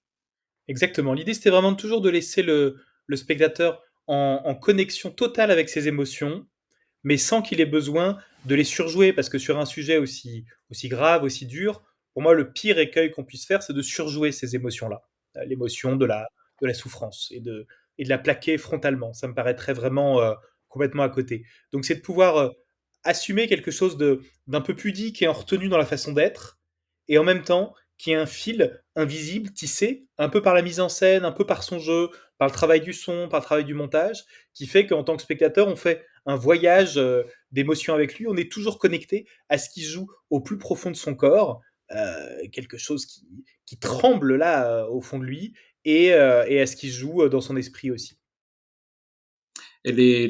Exactement. L'idée, c'était vraiment toujours de laisser le spectateur en connexion totale avec ses émotions, mais sans qu'il ait besoin de les surjouer, parce que sur un sujet aussi grave, aussi dur, pour moi, le pire écueil qu'on puisse faire, c'est de surjouer ces émotions-là. L'émotion de la souffrance et de la plaquer frontalement. Ça me paraîtrait vraiment complètement à côté. Donc, c'est de pouvoir assumer quelque chose d'un peu pudique et en retenue dans la façon d'être, et en même temps, qui est un fil invisible, tissé, un peu par la mise en scène, un peu par son jeu, par le travail du son, par le travail du montage, qui fait qu'en tant que spectateur, on fait un voyage d'émotions avec lui. On est toujours connecté à ce qui joue au plus profond de son corps, quelque chose qui tremble là au fond de lui, et à ce qui joue dans son esprit aussi. Et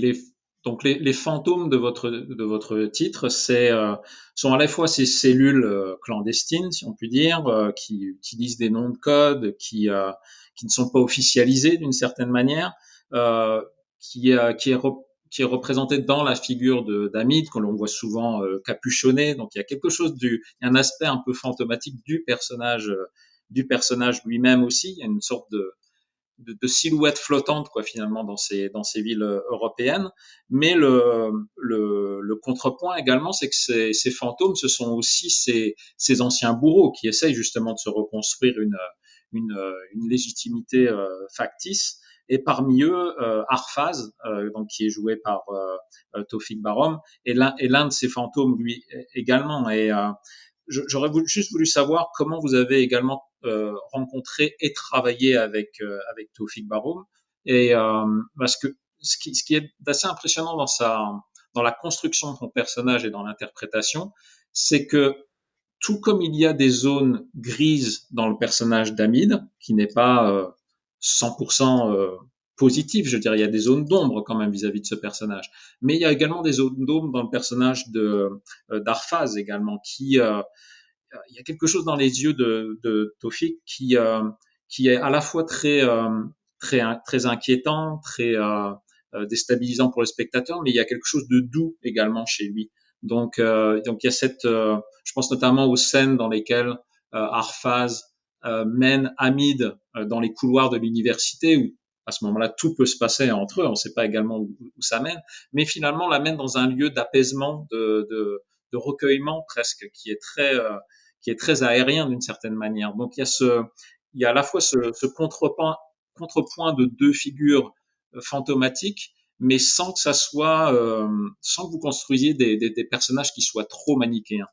donc les fantômes de votre titre, sont à la fois ces cellules clandestines, si on peut dire, qui utilisent des noms de code, qui ne sont pas officialisés d'une certaine manière, euh, qui est représenté dans la figure d'Hamid, que l'on voit souvent capuchonné. Donc il y a quelque chose il y a un aspect un peu fantomatique du personnage lui-même aussi. Il y a une sorte de silhouettes flottantes quoi finalement dans ces villes européennes. Mais le contrepoint également, c'est que ces fantômes, ce sont aussi ces anciens bourreaux qui essayent justement de se reconstruire une légitimité factice. Et parmi eux, Arphaz, donc qui est joué par Tawfik Barom, est l'un de ces fantômes lui également. Et j'aurais juste voulu savoir comment vous avez également rencontré et travaillé avec Taoufik Baroum. Et parce que ce qui est assez impressionnant dans la construction de son personnage et dans l'interprétation, c'est que tout comme il y a des zones grises dans le personnage d'Hamid, qui n'est pas 100% positif, je dirais, il y a des zones d'ombre quand même vis-à-vis de ce personnage. Mais il y a également des zones d'ombre dans le personnage d'Arfaz également, il y a quelque chose dans les yeux de Tofik qui est à la fois très inquiétant, très déstabilisant pour le spectateur, mais il y a quelque chose de doux également chez lui. Donc il y a je pense notamment aux scènes dans lesquelles Arfaz mène Hamid dans les couloirs de l'université où à ce moment-là tout peut se passer entre eux, on ne sait pas également où ça mène, mais finalement l'amène dans un lieu d'apaisement, de recueillement presque, qui est très aérien d'une certaine manière. Donc il y a à la fois ce contrepoint de deux figures fantomatiques, mais sans que ça soit, sans que vous construisiez des personnages qui soient trop manichéens.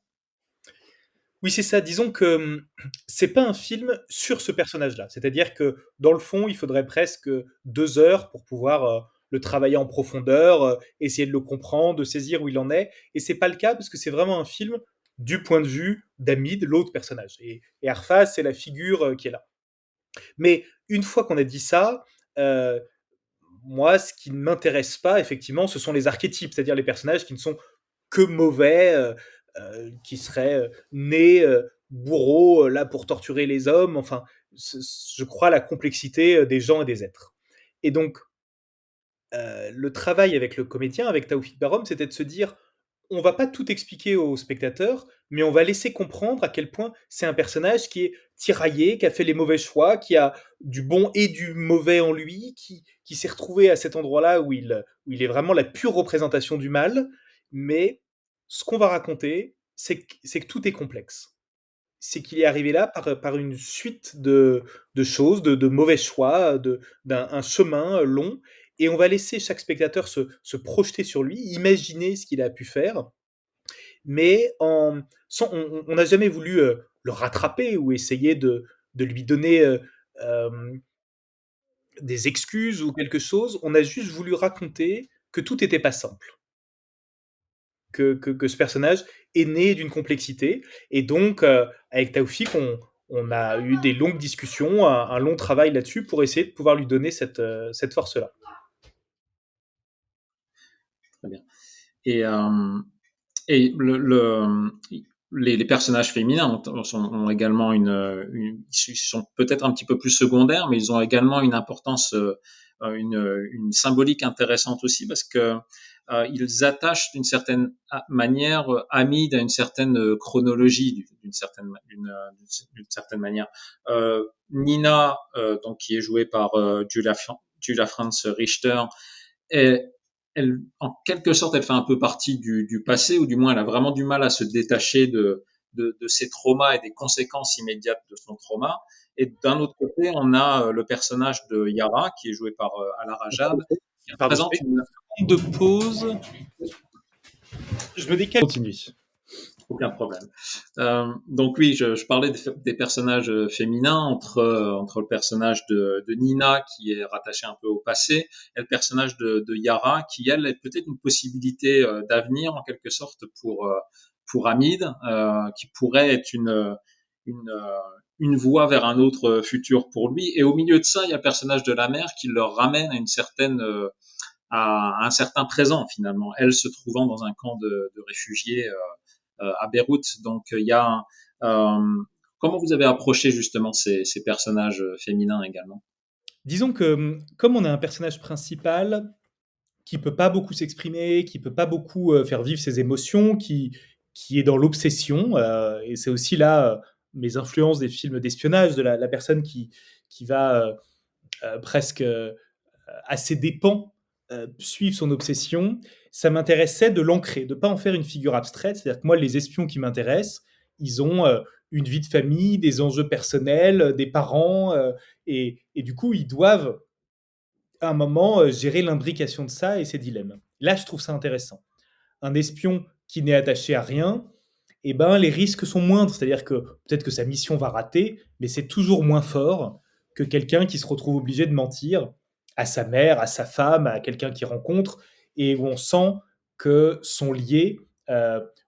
Oui, c'est ça. Disons que c'est pas un film sur ce personnage-là. C'est-à-dire que dans le fond, il faudrait presque 2 heures pour pouvoir le travailler en profondeur, essayer de le comprendre, de saisir où il en est. Et c'est pas le cas parce que c'est vraiment un film du point de vue d'Hamid, l'autre personnage. Et Arfaz, c'est la figure qui est là. Mais une fois qu'on a dit ça, euh, moi, ce qui ne m'intéresse pas, effectivement, ce sont les archétypes, c'est-à-dire les personnages qui ne sont que mauvais, qui seraient nés bourreaux, là pour torturer les hommes. Enfin, je crois à la complexité des gens et des êtres. Et donc, le travail avec le comédien, avec Taoufik Barom, c'était de se dire, on va pas tout expliquer aux spectateurs, mais on va laisser comprendre à quel point c'est un personnage qui est tiraillé, qui a fait les mauvais choix, qui a du bon et du mauvais en lui, qui s'est retrouvé à cet endroit-là où il est vraiment la pure représentation du mal. Mais ce qu'on va raconter, c'est que tout est complexe. C'est qu'il est arrivé là par une suite de choses, de mauvais choix, d'un un chemin long, et on va laisser chaque spectateur se projeter sur lui, imaginer ce qu'il a pu faire, mais on n'a jamais voulu le rattraper ou essayer de lui donner euh, des excuses ou quelque chose. On a juste voulu raconter que tout n'était pas simple, que ce personnage est né d'une complexité. Et donc, avec Taoufik, on a eu des longues discussions, un long travail là-dessus pour essayer de pouvoir lui donner cette force-là. Très bien. Et, euh, et les personnages féminins ont également ils sont peut-être un petit peu plus secondaires, mais ils ont également une importance, une symbolique intéressante aussi parce que ils attachent d'une certaine manière Hamid à une certaine chronologie, d'une certaine manière. Nina, donc qui est jouée par Julia Franz Richter, est, en quelque sorte, elle fait un peu partie du passé, ou du moins, elle a vraiment du mal à se détacher de ses traumas et des conséquences immédiates de son trauma. Et d'un autre côté, on a le personnage de Yara, qui est joué par Ala Rajab, qui Pardon, je représente fais une de pause. Je me décale. Continue. aucun problème. Donc oui, je parlais des personnages féminins entre le personnage de Nina qui est rattaché un peu au passé et le personnage de Yara qui elle est peut-être une possibilité d'avenir en quelque sorte pour Hamid qui pourrait être une une voie vers un autre futur pour lui. Et au milieu de ça, il y a le personnage de la mère qui leur ramène à une certaine à un certain présent finalement. Elle se trouvant dans un camp de réfugiés à Beyrouth. Donc il y a comment vous avez approché justement ces personnages féminins également? Disons que comme on a un personnage principal qui peut pas beaucoup s'exprimer, qui peut pas beaucoup faire vivre ses émotions, qui est dans l'obsession, et c'est aussi là mes influences des films d'espionnage, de la personne qui va presque à ses dépens suivre son obsession, ça m'intéressait de l'ancrer, de ne pas en faire une figure abstraite. C'est-à-dire que moi, les espions qui m'intéressent, ils ont une vie de famille, des enjeux personnels, des parents, et du coup, ils doivent à un moment gérer l'imbrication de ça et ses dilemmes. Là, je trouve ça intéressant. Un espion qui n'est attaché à rien eh ben, les risques sont moindres. C'est-à-dire que peut-être que sa mission va rater, mais c'est toujours moins fort que quelqu'un qui se retrouve obligé de mentir à sa mère, à sa femme, à quelqu'un qu'il rencontre, et où on sent que sont liés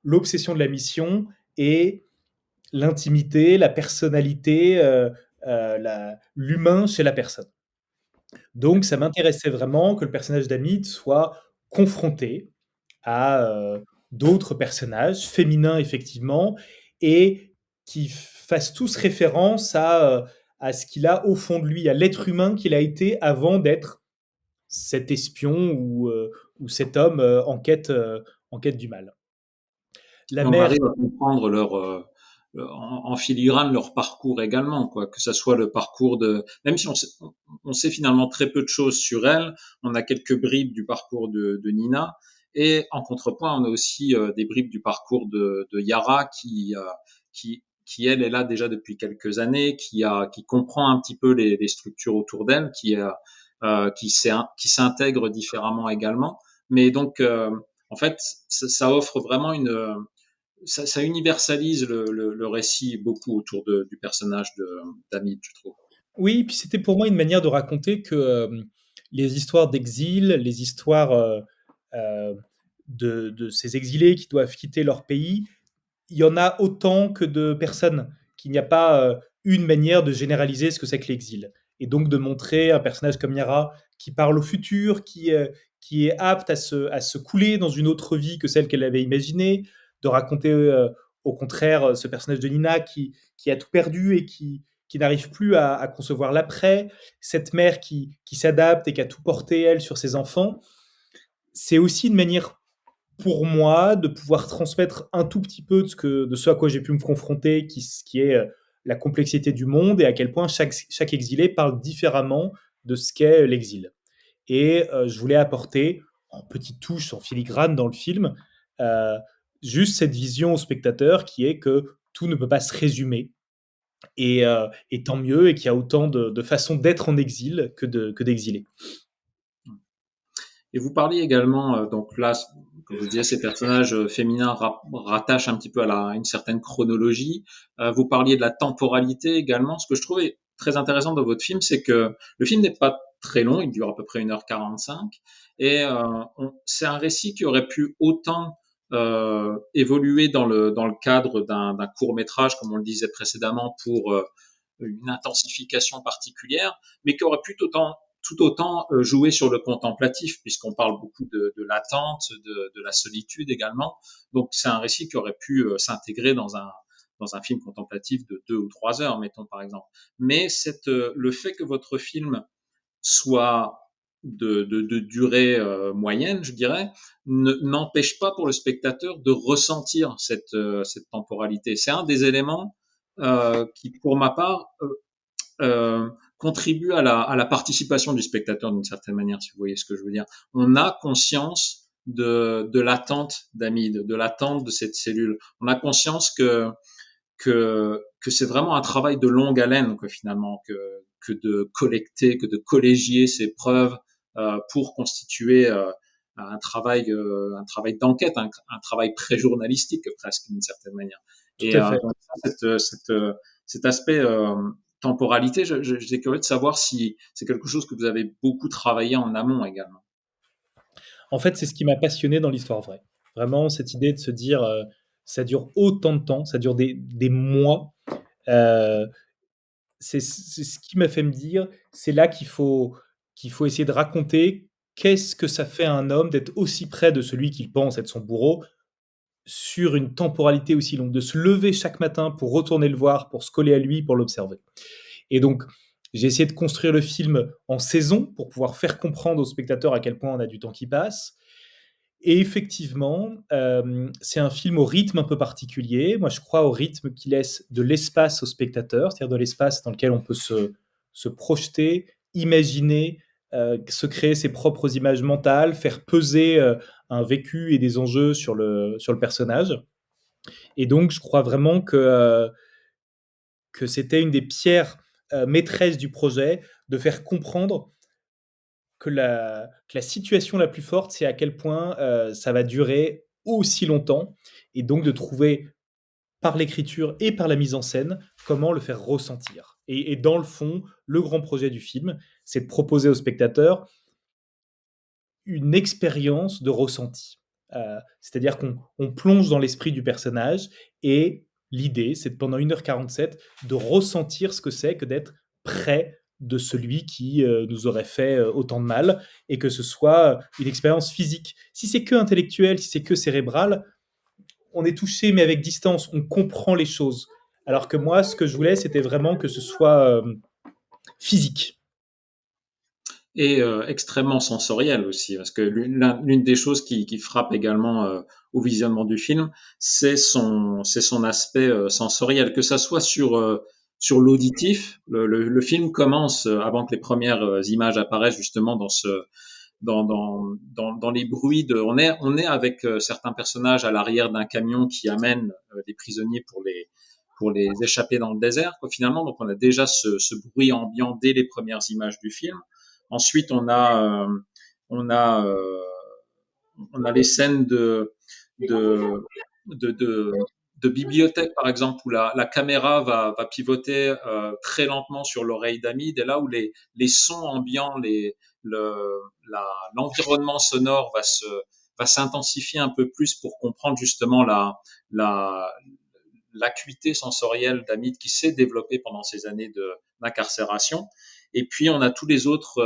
l'obsession de la mission et l'intimité, la personnalité, l'humain chez la personne. Donc ça m'intéressait vraiment que le personnage d'Hamid soit confronté à d'autres personnages féminins effectivement et qui fassent tous référence à ce qu'il a au fond de lui, à l'être humain qu'il a été avant d'être cet espion ou cet homme en quête du mal. La Et on mère, arrive à comprendre en filigrane leur parcours également, quoi. Que ça soit le parcours de, même si on sait finalement très peu de choses sur elle, on a quelques bribes du parcours de Nina, et en contrepoint, on a aussi des bribes du parcours de Yara qui elle est là déjà depuis quelques années, qui comprend un petit peu les structures autour d'elle, qui s'intègre différemment également. Mais donc, en fait, ça offre vraiment ça universalise le récit beaucoup autour du personnage d'Amid, je trouve. oui, puis c'était pour moi une manière de raconter que les histoires d'exil, les histoires euh, de ces exilés qui doivent quitter leur pays, il y en a autant que de personnes, qu'il n'y a pas une manière de généraliser ce que c'est que l'exil. Et donc de montrer un personnage comme Yara qui parle au futur, qui est apte à se couler dans une autre vie que celle qu'elle avait imaginée, de raconter au contraire ce personnage de Nina qui a tout perdu et qui n'arrive plus à concevoir l'après, cette mère qui s'adapte et qui a tout porté, elle, sur ses enfants. C'est aussi une manière pour moi de pouvoir transmettre un tout petit peu de ce à quoi j'ai pu me confronter, qui est la complexité du monde et à quel point chaque exilé parle différemment de ce qu'est l'exil. Et je voulais apporter, en petite touche, en filigrane dans le film, euh, juste cette vision au spectateur qui est que tout ne peut pas se résumer. Et tant mieux, et qu'il y a autant de façons d'être en exil que d'exiler. Et vous parliez également, donc là, comme vous disiez, ces personnages féminins rattachent un petit peu à une certaine chronologie. Vous parliez de la temporalité également. Ce que je trouvais très intéressant dans votre film, c'est que le film n'est pas très long, il dure à peu près 1h45, et c'est un récit qui aurait pu autant évoluer dans le cadre d'un court métrage, comme on le disait précédemment, pour une intensification particulière, mais qui aurait pu tout autant jouer sur le contemplatif, puisqu'on parle beaucoup de l'attente, de la solitude également. Donc c'est un récit qui aurait pu s'intégrer dans un film contemplatif de 2 ou 3 heures, mettons par exemple. Mais le fait que votre film soit de durée moyenne, je dirais, n'empêche pas pour le spectateur de ressentir cette temporalité. C'est un des éléments qui, pour ma part, contribue à la participation du spectateur d'une certaine manière, si vous voyez ce que je veux dire. On a conscience de l'attente d'Amid, de l'attente de cette cellule. On a conscience que c'est vraiment un travail de longue haleine, quoi, finalement, que de collecter, que de collégier ces preuves pour constituer un travail d'enquête, un travail pré-journalistique presque d'une certaine manière. Tout Et à fait. donc cet aspect temporalité, j'étais curieux de savoir si c'est quelque chose que vous avez beaucoup travaillé en amont également. En fait, c'est ce qui m'a passionné dans l'histoire vraie. Vraiment, cette idée de se dire, ça dure autant de temps, ça dure des mois. Euh, c'est ce qui m'a fait me dire, c'est là qu'il faut essayer de raconter qu'est-ce que ça fait à un homme d'être aussi près de celui qu'il pense être son bourreau sur une temporalité aussi longue, de se lever chaque matin pour retourner le voir, pour se coller à lui, pour l'observer. Et donc, j'ai essayé de construire le film en saison pour pouvoir faire comprendre aux spectateurs à quel point on a du temps qui passe. Et effectivement, c'est un film au rythme un peu particulier. Moi, je crois au rythme qui laisse de l'espace au spectateur, c'est-à-dire de l'espace dans lequel on peut se projeter, imaginer, se créer ses propres images mentales, faire peser un vécu et des enjeux sur le personnage. Et donc, je crois vraiment que c'était une des pierres maîtresses du projet, de faire comprendre que la situation la plus forte, c'est à quel point ça va durer aussi longtemps, et donc de trouver par l'écriture et par la mise en scène, comment le faire ressentir. Et dans le fond, le grand projet du film, c'est de proposer au spectateur une expérience de ressenti. C'est-à-dire qu'on plonge dans l'esprit du personnage et l'idée, c'est de, pendant 1h47 de ressentir ce que c'est que d'être près de celui qui nous aurait fait autant de mal et que ce soit une expérience physique. Si c'est que intellectuel, si c'est que cérébral, on est touché mais avec distance, on comprend les choses. Alors que moi, ce que je voulais, c'était vraiment que ce soit physique. Et extrêmement sensoriel aussi, parce que l'une des choses qui frappe également au visionnement du film, c'est son aspect sensoriel, que ça soit sur l'auditif. Le film commence avant que les premières images apparaissent justement dans les bruits de. On est avec certains personnages à l'arrière d'un camion qui amène des prisonniers pour les échapper dans le désert, quoi, finalement. Donc on a déjà ce bruit ambiant dès les premières images du film. Ensuite, on a, euh, on a les scènes de, de, de, de bibliothèque, par exemple, où la caméra va pivoter très lentement sur l'oreille d'Amid, et là où les sons ambiants, l'environnement sonore va s'intensifier un peu plus pour comprendre justement la, l'acuité sensorielle d'Amid qui s'est développée pendant ces années d'incarcération. Et puis on a tous les autres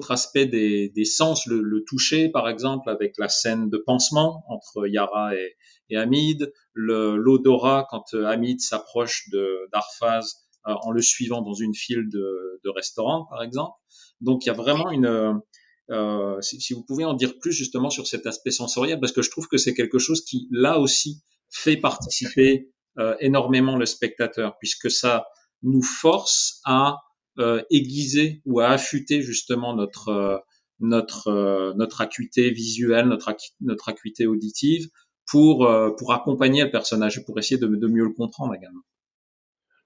aspects des sens, le toucher par exemple avec la scène de pansement entre Yara et Hamid, l'odorat quand Hamid s'approche d'Arphaz en le suivant dans une file de restaurants par exemple. Donc il y a vraiment si vous pouvez en dire plus justement sur cet aspect sensoriel, parce que je trouve que c'est quelque chose qui là aussi fait participer énormément le spectateur, puisque ça nous force à aiguiser ou à affûter justement notre acuité visuelle, notre acuité auditive pour accompagner le personnage et pour essayer de mieux le comprendre également.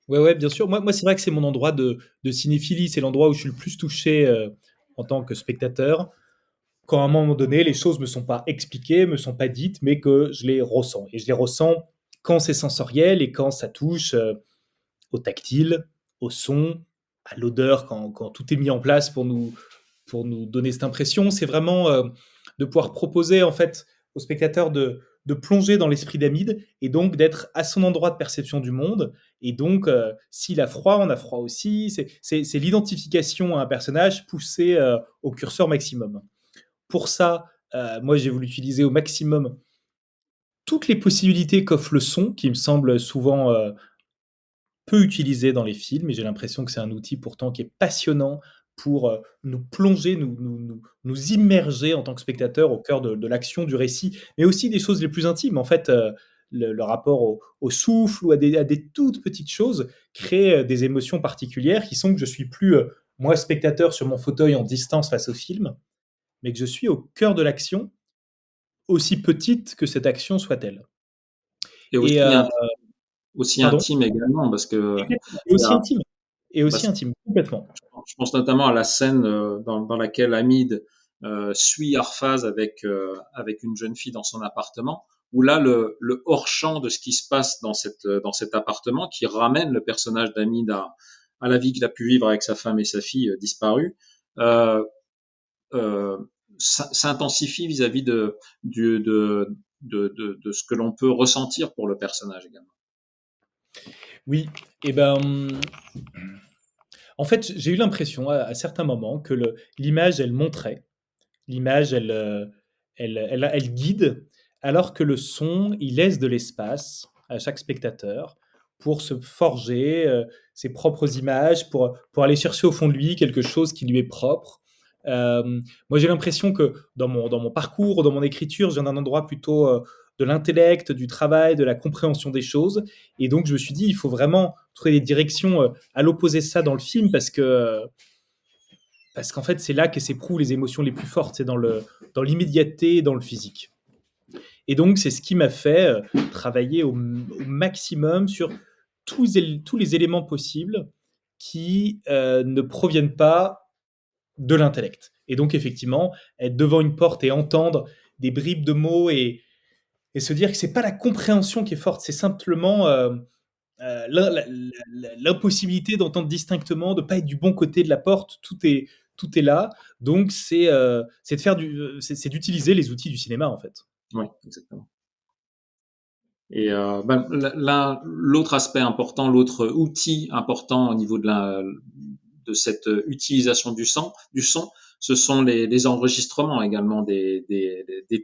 Ouais, ouais, bien sûr. Moi c'est vrai que c'est mon endroit de cinéphilie. C'est l'endroit où je suis le plus touché en tant que spectateur. Quand à un moment donné, les choses me sont pas expliquées, me sont pas dites, mais que je les ressens. Et je les ressens quand c'est sensoriel et quand ça touche au tactile, au son, à l'odeur, quand tout est mis en place pour nous donner cette impression. C'est vraiment de pouvoir proposer en fait au spectateur de plonger dans l'esprit d'Amid et donc d'être à son endroit de perception du monde. Et donc, s'il a froid, on a froid aussi. C'est l'identification à un personnage poussé au curseur maximum. Pour ça, moi, j'ai voulu utiliser au maximum toutes les possibilités qu'offre le son, qui me semble souvent peu utilisé dans les films, et j'ai l'impression que c'est un outil pourtant qui est passionnant pour nous plonger, nous immerger en tant que spectateur au cœur de l'action, du récit, mais aussi des choses les plus intimes. En fait, le rapport au souffle ou à des toutes petites choses crée des émotions particulières qui sont que je suis plus, moi, spectateur sur mon fauteuil en distance face au film, mais que je suis au cœur de l'action, aussi petite que cette action soit-elle. Et Et aussi pardon. intime également, parce que Et il y aussi a, intime. Et aussi parce intime, complètement. je pense notamment à la scène dans laquelle Hamid suit Arphaz avec une jeune fille dans son appartement, où là, le hors-champ de ce qui se passe dans cet appartement, qui ramène le personnage d'Hamid à la vie qu'il a pu vivre avec sa femme et sa fille disparues, euh, euh, s'intensifie vis-à-vis de ce que l'on peut ressentir pour le personnage également. Oui, et ben, en fait, j'ai eu l'impression à certains moments que l'image, elle montrait, l'image, elle guide, alors que le son, il laisse de l'espace à chaque spectateur pour se forger ses propres images, pour aller chercher au fond de lui quelque chose qui lui est propre. Moi, j'ai l'impression que dans mon parcours, dans mon écriture, je viens d'un endroit plutôt de l'intellect, du travail, de la compréhension des choses. Et donc, je me suis dit, il faut vraiment trouver des directions à l'opposé de ça dans le film parce qu'en fait, c'est là que s'éprouvent les émotions les plus fortes, c'est dans l'immédiateté, dans le physique. Et donc, c'est ce qui m'a fait travailler au maximum sur tous les éléments possibles qui ne proviennent pas de l'intellect. Et donc, effectivement, être devant une porte et entendre des bribes de mots et se dire que c'est pas la compréhension qui est forte, c'est simplement l'impossibilité d'entendre distinctement, de pas être du bon côté de la porte, tout est là. Donc c'est de faire c'est d'utiliser les outils du cinéma en fait. Oui, exactement. Et l'autre aspect important, l'autre outil important au niveau de cette utilisation du son, ce sont les enregistrements également des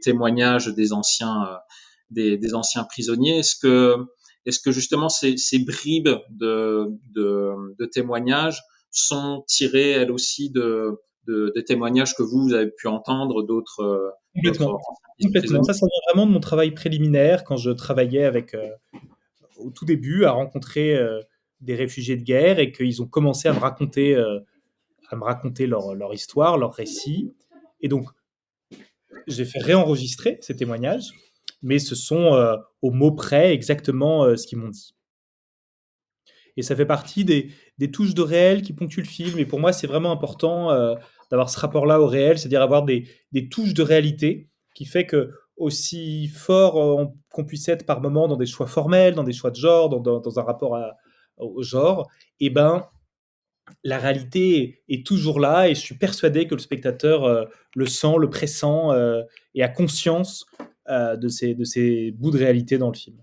témoignages des anciens prisonniers. Est-ce que justement ces bribes de témoignages sont tirées elles aussi de témoignages que vous avez pu entendre d'autres Complètement. anciens Complètement. prisonniers? Ça vient vraiment de mon travail préliminaire quand je travaillais au tout début, à rencontrer des réfugiés de guerre et qu'ils ont commencé à me raconter leur histoire, leur récit. Et donc, j'ai fait réenregistrer ces témoignages, mais ce sont au mot près exactement ce qu'ils m'ont dit. Et ça fait partie des touches de réel qui ponctuent le film. Et pour moi, c'est vraiment important d'avoir ce rapport-là au réel, c'est-à-dire avoir des touches de réalité qui fait que, aussi fort qu'on puisse être par moment dans des choix formels, dans des choix de genre, dans un rapport au genre, et ben la réalité est toujours là et je suis persuadé que le spectateur le sent, le pressent et a conscience de ces bouts de réalité dans le film.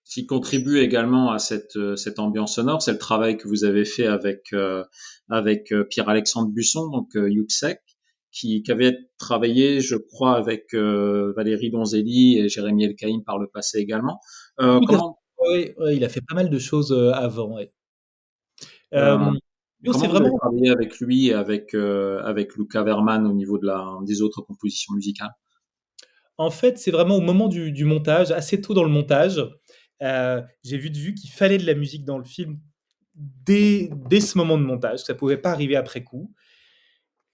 Ce qui contribue également à cette ambiance sonore, c'est le travail que vous avez fait avec Pierre-Alexandre Busson, donc Yuxek, qui avait travaillé, je crois, avec Valérie Donzelli et Jérémy Elkaïm par le passé également. Tout à fait. Comment Oui, ouais, il a fait pas mal de choses avant. Ouais. euh, Euh, non, c'est comment vous avez vraiment. travaillé avec lui et avec Luca Verman au niveau des autres compositions musicales? En fait, c'est vraiment au moment du montage, assez tôt dans le montage, j'ai vu de vue qu'il fallait de la musique dans le film dès ce moment de montage, que ça pouvait pas arriver après coup.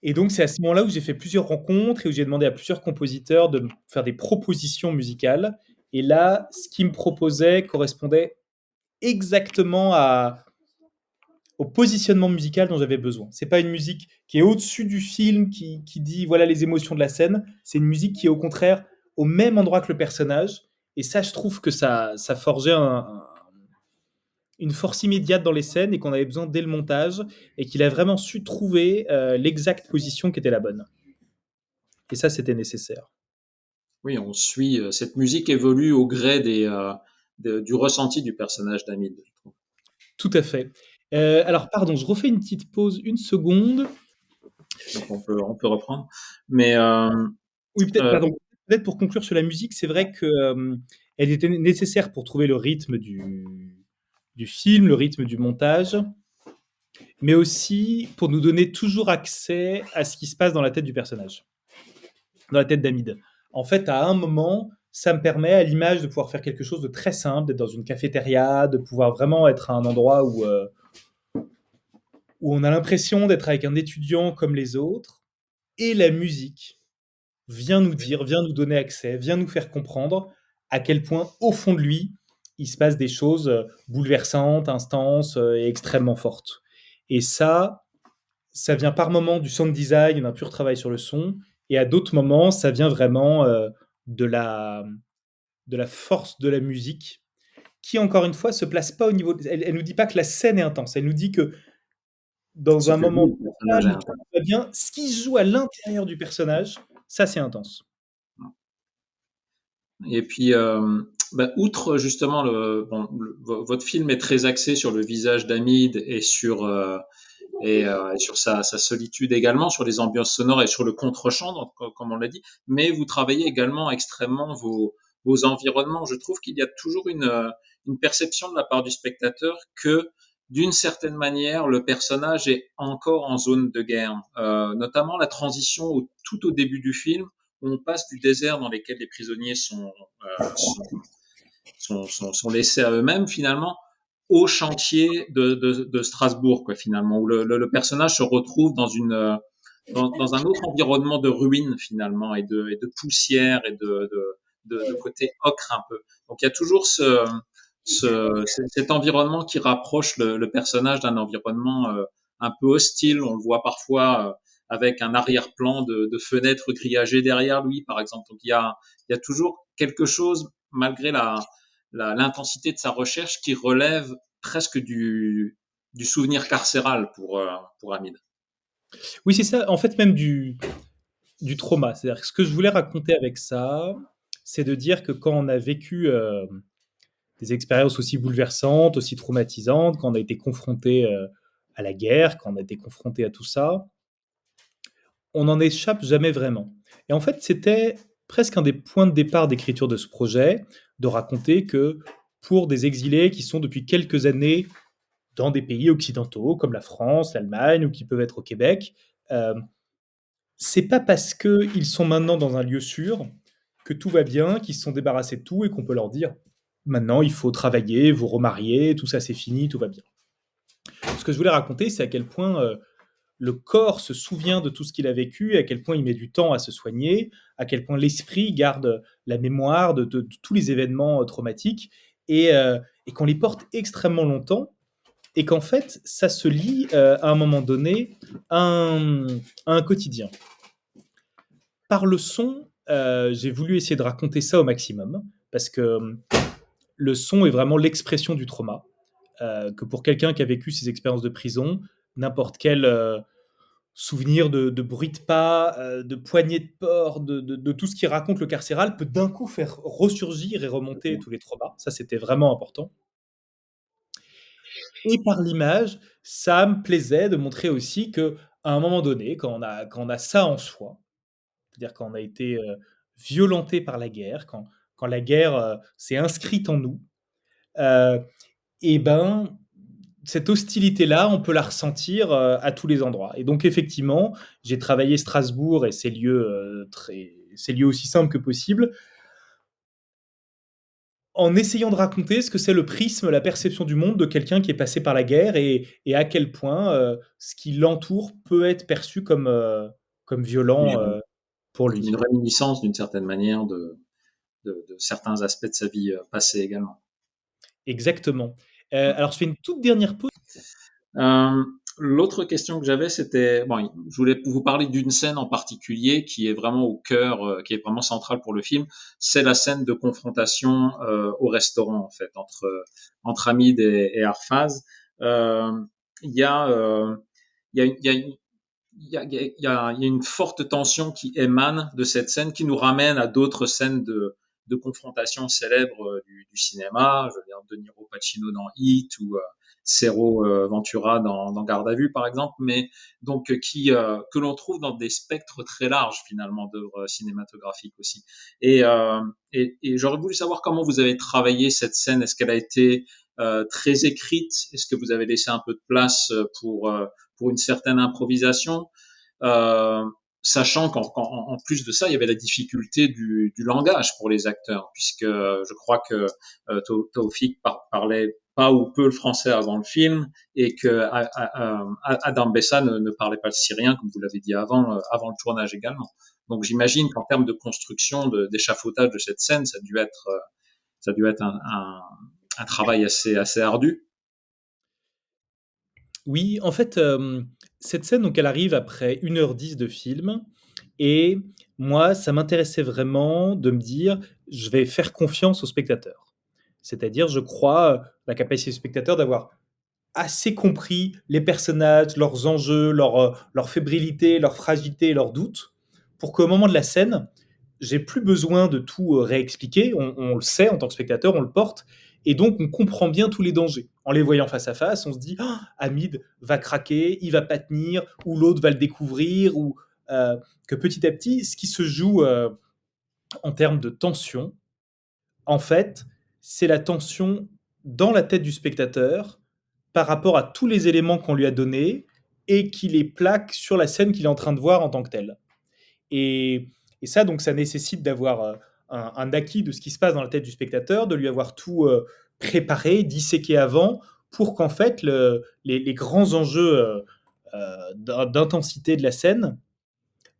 Et donc, c'est à ce moment-là où j'ai fait plusieurs rencontres et où j'ai demandé à plusieurs compositeurs de me faire des propositions musicales. Et là, ce qu'ils me proposaient correspondait exactement au positionnement musical dont j'avais besoin. C'est pas une musique qui est au-dessus du film, qui dit voilà les émotions de la scène. C'est une musique qui est au contraire au même endroit que le personnage. Et ça, je trouve que ça forgeait une force immédiate dans les scènes et qu'on avait besoin dès le montage et qu'il a vraiment su trouver l'exacte position qui était la bonne. Et ça, c'était nécessaire. Oui, on suit, cette musique évolue au gré du ressenti du personnage d'Hamid, je trouve. Tout à fait. Alors, pardon, je refais une petite pause, une seconde. Donc on peut reprendre. Mais Oui, peut-être, euh, pardon, peut-être pour conclure sur la musique, c'est vrai que elle était nécessaire pour trouver le rythme du film, le rythme du montage, mais aussi pour nous donner toujours accès à ce qui se passe dans la tête du personnage, dans la tête d'Hamid. En fait, à un moment, ça me permet, à l'image, de pouvoir faire quelque chose de très simple, d'être dans une cafétéria, de pouvoir vraiment être à un endroit où on a l'impression d'être avec un étudiant comme les autres, et la musique vient nous dire, vient nous donner accès, vient nous faire comprendre à quel point, au fond de lui, il se passe des choses bouleversantes, instances et extrêmement fortes. Et ça vient par moments du sound design, d'un pur travail sur le son, et à d'autres moments, ça vient vraiment de la, de la force de la musique, qui, encore une fois, se place pas au niveau. Elle nous dit pas que la scène est intense, elle nous dit que dans ce un que lui, moment le personnage, est calme, où tout intense. va bien, ce qui se joue à l'intérieur du personnage, ça, c'est intense. Et puis, outre justement votre film est très axé sur le visage d'Hamid et sur sa solitude également, sur les ambiances sonores et sur le contre-champ, comme on l'a dit. Mais vous travaillez également extrêmement vos environnements. Je trouve qu'il y a toujours une perception de la part du spectateur que d'une certaine manière, le personnage est encore en zone de guerre. Notamment la transition tout au début du film, où on passe du désert dans lequel les prisonniers sont laissés à eux-mêmes finalement au chantier de Strasbourg, quoi, finalement, où le personnage se retrouve dans un autre environnement de ruines finalement et de poussière et de côté ocre un peu. Donc il y a toujours cet environnement qui rapproche le personnage d'un environnement un peu hostile. On le voit parfois avec un arrière-plan de fenêtres grillagées derrière lui, par exemple. Donc il y a toujours quelque chose, malgré l'intensité de sa recherche, qui relève presque du souvenir carcéral pour Hamid. Oui, c'est ça, en fait, même du trauma. C'est-à-dire que ce que je voulais raconter avec ça, c'est de dire que quand on a vécu des expériences aussi bouleversantes, aussi traumatisantes, quand on a été confronté à la guerre, quand on a été confronté à tout ça, on n'en échappe jamais vraiment. Et en fait, c'était presque un des points de départ d'écriture de ce projet, de raconter que pour des exilés qui sont depuis quelques années dans des pays occidentaux, comme la France, l'Allemagne, ou qui peuvent être au Québec, euh, c'est pas parce qu'ils sont maintenant dans un lieu sûr que tout va bien, qu'ils se sont débarrassés de tout et qu'on peut leur dire maintenant il faut travailler, vous remarier, tout ça c'est fini, tout va bien. Ce que je voulais raconter, c'est à quel point le corps se souvient de tout ce qu'il a vécu, à quel point il met du temps à se soigner, à quel point l'esprit garde la mémoire de tous les événements traumatiques et qu'on les porte extrêmement longtemps et qu'en fait, ça se lie à un moment donné à un quotidien. Par le son, j'ai voulu essayer de raconter ça au maximum parce que le son est vraiment l'expression du trauma. Que pour quelqu'un qui a vécu ces expériences de prison, n'importe quel souvenir de bruit de pas, de poignées de porte, de tout ce qui raconte le carcéral peut d'un coup faire ressurgir et remonter tous les traumas. Ça, c'était vraiment important. Et par l'image, ça me plaisait de montrer aussi que à un moment donné, quand on a ça en soi, c'est-à-dire quand on a été violenté par la guerre, quand la guerre s'est inscrite en nous, euh, et ben cette hostilité-là, on peut la ressentir à tous les endroits. Et donc effectivement, j'ai travaillé Strasbourg et ces lieux aussi simples que possible, en essayant de raconter ce que c'est le prisme, la perception du monde de quelqu'un qui est passé par la guerre et à quel point ce qui l'entoure peut être perçu comme Mais, violent pour une lui. réminiscence d'une certaine manière de certains aspects de sa vie passée également. Exactement. Alors je fais une toute dernière pause. Euh, L'autre question que j'avais, c'était, bon, je voulais vous parler d'une scène en particulier qui est vraiment au cœur, qui est vraiment centrale pour le film. C'est la scène de confrontation au restaurant, en fait, entre Hamid et Arfaz. Euh, Il y a, il y a, il y a, il y a une forte tension qui émane de cette scène, qui nous ramène à d'autres scènes de confrontation célèbres du cinéma. Je veux dire De Niro Pacino dans Heat ou Cero Ventura dans Garde à vue, par exemple, mais donc que l'on trouve dans des spectres très larges finalement d'œuvres cinématographiques aussi. Et j'aurais voulu savoir comment vous avez travaillé cette scène. Est-ce qu'elle a été très écrite? Est-ce que vous avez laissé un peu de place pour une certaine improvisation, euh, sachant qu'en plus de ça, il y avait la difficulté du langage pour les acteurs, puisque je crois que Taoufik parlait pas ou peu le français avant le film, et que Adam Bessa ne parlait pas le syrien, comme vous l'avez dit avant le tournage également. Donc j'imagine qu'en termes de construction, d'échafaudage de cette scène, ça a dû être un travail assez ardu. Oui, en fait, cette scène, donc elle arrive après 1h10 de film et moi, ça m'intéressait vraiment de me dire: «Je vais faire confiance au spectateur». C'est-à-dire, je crois, la capacité du spectateur d'avoir assez compris les personnages, leurs enjeux, leur fébrilité, leur fragilité, leurs doutes, pour qu'au moment de la scène, j'ai plus besoin de tout réexpliquer. On le sait en tant que spectateur, on le porte, et donc on comprend bien tous les dangers. En les voyant face à face, on se dit ah, Hamid va craquer, il va pas tenir, ou l'autre va le découvrir, ou que petit à petit, ce qui se joue en termes de tension, en fait, c'est la tension dans la tête du spectateur par rapport à tous les éléments qu'on lui a donnés et qui les plaque sur la scène qu'il est en train de voir en tant que telle. Et, et ça, donc, ça nécessite d'avoir un acquis de ce qui se passe dans la tête du spectateur, de lui avoir tout préparé, disséqué avant, pour qu'en fait, les grands enjeux d'intensité de la scène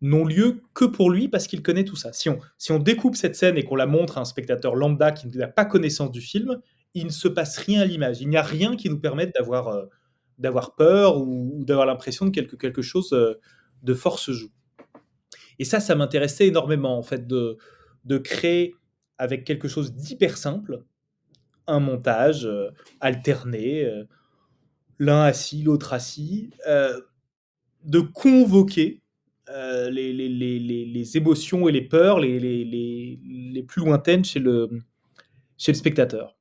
n'ont lieu que pour lui parce qu'il connaît tout ça. Si on découpe cette scène et qu'on la montre à un spectateur lambda qui n'a pas connaissance du film, il ne se passe rien à l'image. Il n'y a rien qui nous permette d'avoir peur ou d'avoir l'impression de quelque chose de force joue. Et ça m'intéressait énormément, en fait, de créer avec quelque chose d'hyper simple, un montage alterné, l'un assis, l'autre assis, de convoquer les émotions et les peurs les plus lointaines chez le spectateur.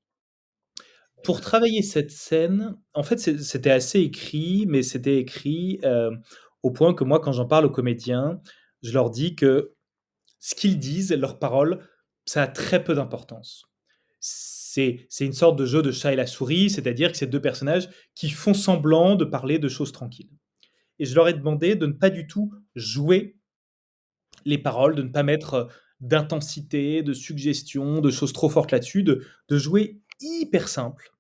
Pour travailler cette scène, en fait, c'était assez écrit, mais c'était écrit au point que moi, quand j'en parle aux comédiens, je leur dis que ce qu'ils disent, leurs paroles, ça a très peu d'importance. C'est une sorte de jeu de chat et la souris, c'est-à-dire que c'est deux personnages qui font semblant de parler de choses tranquilles. Et je leur ai demandé de ne pas du tout jouer les paroles, de ne pas mettre d'intensité, de suggestion, de choses trop fortes là-dessus, de jouer hyper simple.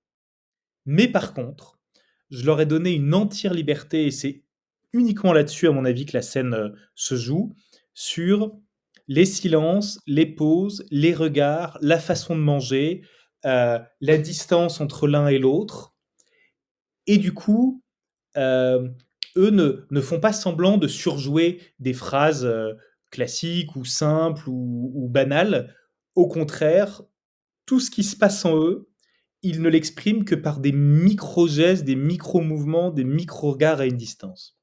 Mais par contre, je leur ai donné une entière liberté, et c'est uniquement là-dessus, à mon avis, que la scène se joue, sur les silences, les pauses, les regards, la façon de manger, la distance entre l'un et l'autre. Et du coup, eux ne font pas semblant de surjouer des phrases classiques ou simples ou banales. Au contraire, tout ce qui se passe en eux, ils ne l'expriment que par des micro-gestes, des micro-mouvements, des micro-regards à une distance.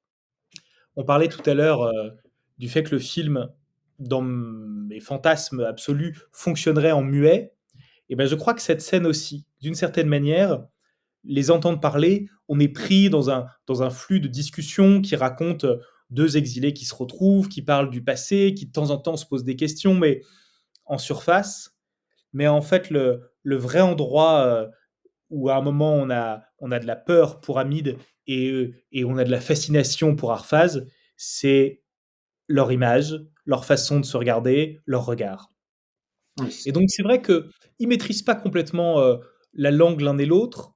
On parlait tout à l'heure du fait que le film, dans mes fantasmes absolus, fonctionnerait en muet. Et ben, je crois que cette scène aussi, d'une certaine manière, les entendre parler, on est pris dans un flux de discussion qui raconte deux exilés qui se retrouvent, qui parlent du passé, qui de temps en temps se posent des questions, mais en surface. Mais en fait, le vrai endroit où à un moment on a de la peur pour Hamid et on a de la fascination pour Arphaz, c'est leur image, leur façon de se regarder, leur regard. Oui, Et donc c'est vrai qu'ils ne maîtrisent pas complètement la langue l'un et l'autre,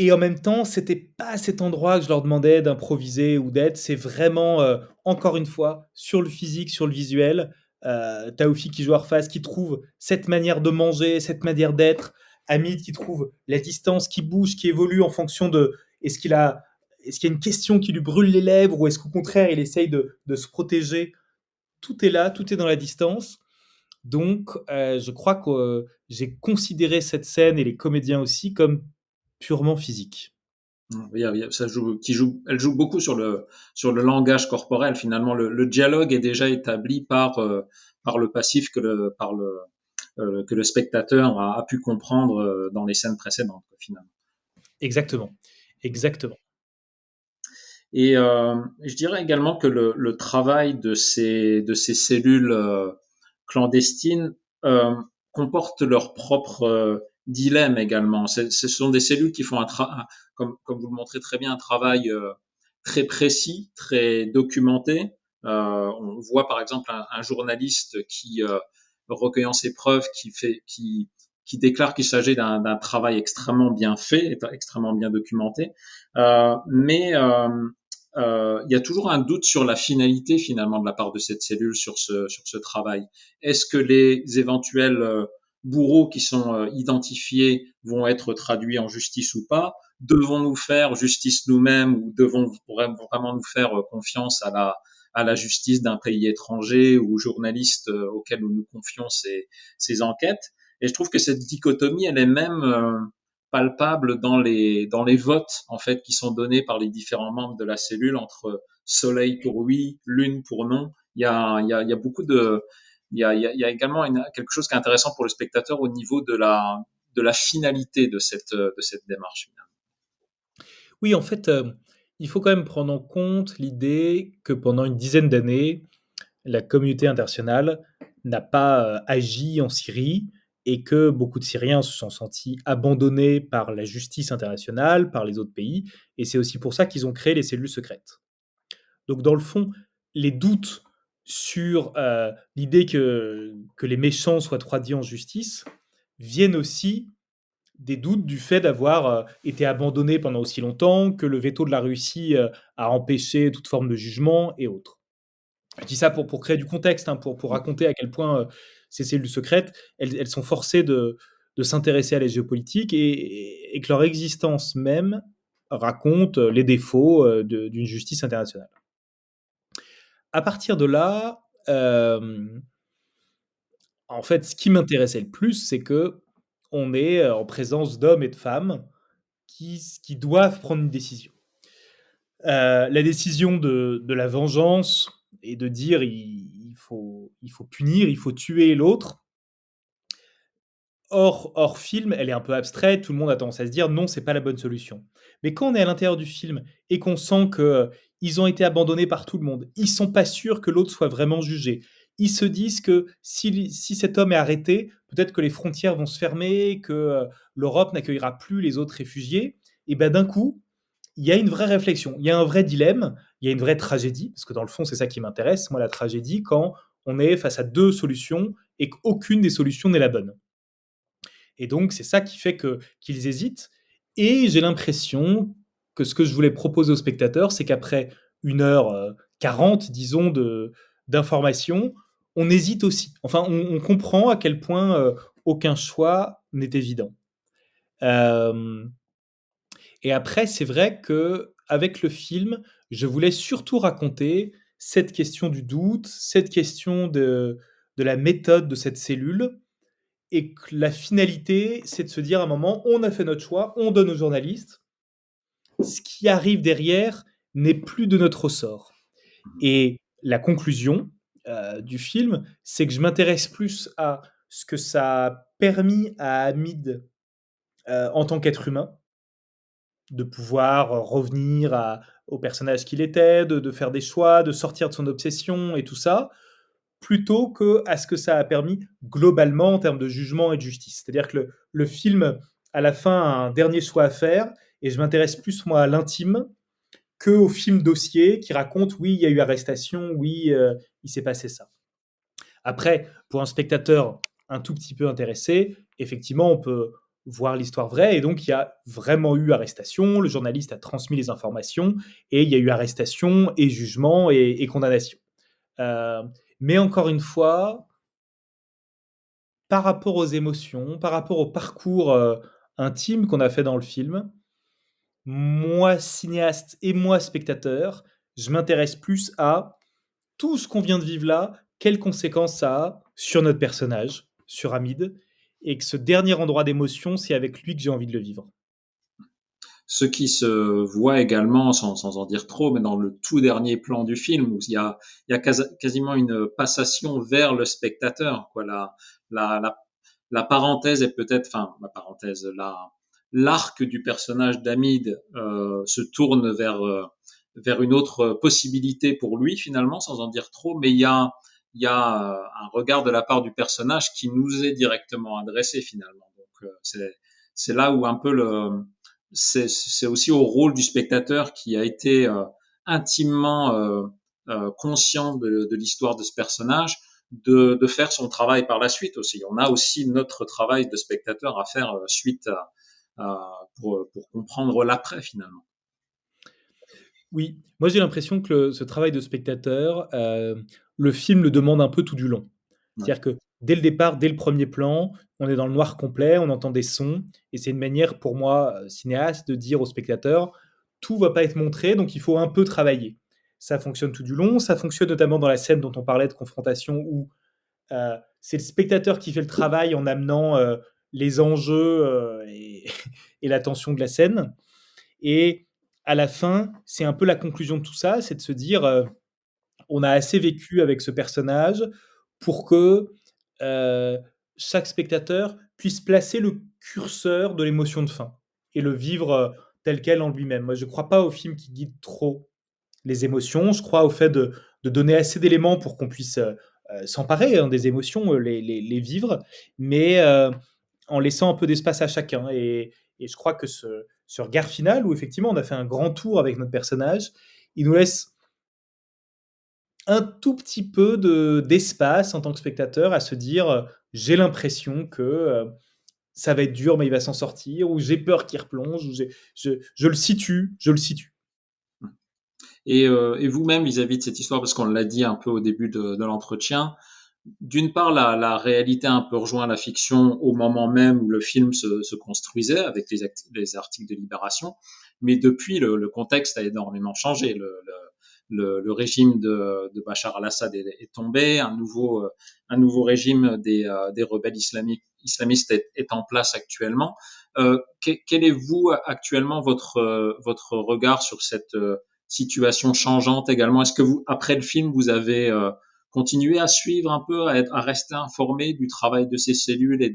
et en même temps, c'était pas à cet endroit que je leur demandais d'improviser ou d'être. C'est vraiment, encore une fois, sur le physique, sur le visuel. Taoufik qui joue Arphaz, qui trouve cette manière de manger, cette manière d'être. Hamid qui trouve la distance qui bouge, qui évolue en fonction de est-ce qu'il a, est-ce qu'il y a une question qui lui brûle les lèvres ou est-ce qu'au contraire il essaye de se protéger. Tout est là, tout est dans la distance. Donc, je crois que j'ai considéré cette scène et les comédiens aussi comme purement physique. Elle joue beaucoup sur le langage corporel. Finalement, le dialogue est déjà établi par le passif que le spectateur a pu comprendre dans les scènes précédentes, finalement. Exactement, exactement. Et je dirais également que le travail de ces cellules clandestines comporte leur propre dilemme également. Ce sont des cellules qui font comme vous le montrez très bien, un travail très précis, très documenté. On voit par exemple un journaliste qui, recueillant ses preuves, qui déclare qu'il s'agit d'un travail extrêmement bien fait, extrêmement bien documenté. Mais il y a toujours un doute sur la finalité finalement de la part de cette cellule sur ce travail. Est-ce que les éventuels bourreaux qui sont identifiés vont être traduits en justice ou pas? Devons-nous faire justice nous-mêmes ou devons vraiment nous faire confiance à la justice d'un pays étranger ou aux journalistes auxquels nous nous confions ces enquêtes? Et je trouve que cette dichotomie, elle est même palpable dans les votes en fait qui sont donnés par les différents membres de la cellule entre soleil pour oui, lune pour non. Il y a beaucoup de il y a également quelque chose qui est intéressant pour le spectateur au niveau de la finalité de cette démarche. Oui, en fait, il faut quand même prendre en compte l'idée que pendant une dizaine d'années, la communauté internationale n'a pas agi en Syrie et que beaucoup de Syriens se sont sentis abandonnés par la justice internationale, par les autres pays, et c'est aussi pour ça qu'ils ont créé les cellules secrètes. Donc dans le fond, les doutes sur l'idée que les méchants soient traduits en justice viennent aussi des doutes du fait d'avoir été abandonné pendant aussi longtemps, que le veto de la Russie a empêché toute forme de jugement et autres. Je dis ça pour créer du contexte, hein, pour raconter à quel point ces cellules secrètes, elles sont forcées de s'intéresser à la géopolitique et que leur existence même raconte les défauts d'une justice internationale. À partir de là, en fait, ce qui m'intéressait le plus, c'est qu'on est en présence d'hommes et de femmes qui doivent prendre une décision. La décision de la vengeance et de dire il faut punir, il faut tuer l'autre. Hors film, elle est un peu abstraite, tout le monde a tendance à se dire: «Non, c'est pas la bonne solution». Mais quand on est à l'intérieur du film et qu'on sent que, ils ont été abandonnés par tout le monde, ils sont pas sûrs que l'autre soit vraiment jugé. Ils se disent que si cet homme est arrêté, peut-être que les frontières vont se fermer, que, l'Europe n'accueillera plus les autres réfugiés et ben, d'un coup, il y a une vraie réflexion, il y a un vrai dilemme, il y a une vraie tragédie, parce que dans le fond, c'est ça qui m'intéresse, moi, la tragédie, quand on est face à 2 solutions et qu'aucune des solutions n'est la bonne. Et donc, c'est ça qui fait qu'ils hésitent. Et j'ai l'impression que ce que je voulais proposer aux spectateurs, c'est qu'après 1 heure 40, disons, d'information, on hésite aussi. Enfin, on comprend à quel point aucun choix n'est évident. Euh, et après, c'est vrai que avec le film, je voulais surtout raconter cette question du doute, cette question de la méthode de cette cellule, et que la finalité, c'est de se dire à un moment, on a fait notre choix, on donne aux journalistes. Ce qui arrive derrière n'est plus de notre ressort. Et la conclusion du film, c'est que je m'intéresse plus à ce que ça a permis à Hamid en tant qu'être humain, de pouvoir revenir au personnage qu'il était, de faire des choix, de sortir de son obsession et tout ça, plutôt qu'à ce que ça a permis globalement en termes de jugement et de justice. C'est-à-dire que le film, à la fin, a un dernier choix à faire, et je m'intéresse plus, moi, à l'intime qu'au film dossier qui raconte, oui, il y a eu arrestation, oui, il s'est passé ça. Après, pour un spectateur un tout petit peu intéressé, effectivement, on peut voir l'histoire vraie, et donc il y a vraiment eu arrestation, le journaliste a transmis les informations, et il y a eu arrestation et jugement et condamnation. Euh, mais encore une fois, par rapport aux émotions, par rapport au parcours intime qu'on a fait dans le film, moi, cinéaste et moi, spectateur, je m'intéresse plus à tout ce qu'on vient de vivre là, quelles conséquences ça a sur notre personnage, sur Hamid, et que ce dernier endroit d'émotion, c'est avec lui que j'ai envie de le vivre. Ce qui se voit également, sans en dire trop, mais dans le tout dernier plan du film, où il y a quasiment une passation vers le spectateur, quoi. La, la, la parenthèse est peut-être, enfin, la parenthèse, l'arc du personnage d'Hamid se tourne vers une autre possibilité pour lui, finalement, sans en dire trop, mais il y a un regard de la part du personnage qui nous est directement adressé, finalement. Donc, c'est là où un peu c'est aussi au rôle du spectateur qui a été intimement conscient de l'histoire de ce personnage, de faire son travail par la suite aussi. On a aussi notre travail de spectateur à faire suite pour comprendre l'après finalement. Oui, moi j'ai l'impression que ce travail de spectateur, le film le demande un peu tout du long. Ouais. C'est-à-dire que dès le départ, dès le premier plan, on est dans le noir complet, on entend des sons, et c'est une manière pour moi, cinéaste, de dire au spectateur, tout va pas être montré, donc il faut un peu travailler. Ça fonctionne tout du long, ça fonctionne notamment dans la scène dont on parlait de confrontation où c'est le spectateur qui fait le travail en amenant les enjeux et la tension de la scène. Et à la fin, c'est un peu la conclusion de tout ça, c'est de se dire, on a assez vécu avec ce personnage pour que euh, chaque spectateur puisse placer le curseur de l'émotion de fin et le vivre tel quel en lui-même. Moi, je ne crois pas aux films qui guident trop les émotions. Je crois au fait de donner assez d'éléments pour qu'on puisse s'emparer des émotions, les vivre, mais en laissant un peu d'espace à chacun. Et je crois que ce regard final, où effectivement on a fait un grand tour avec notre personnage, il nous laisse un tout petit peu d'espace en tant que spectateur à se dire j'ai l'impression que ça va être dur, mais il va s'en sortir, ou j'ai peur qu'il replonge, ou je le situe, je le situe. Et vous-même vis-à-vis de cette histoire, parce qu'on l'a dit un peu au début de l'entretien, d'une part, la réalité a un peu rejoint la fiction au moment même où le film se construisait avec les articles de Libération, mais depuis, le contexte a énormément changé. le régime de Bachar al-Assad est tombé, un nouveau régime des rebelles islamistes est en place actuellement. Quel est vous actuellement votre regard sur cette situation changeante également? Est-ce que vous, après le film, vous avez continué à suivre un peu, à rester informé du travail de ces cellules et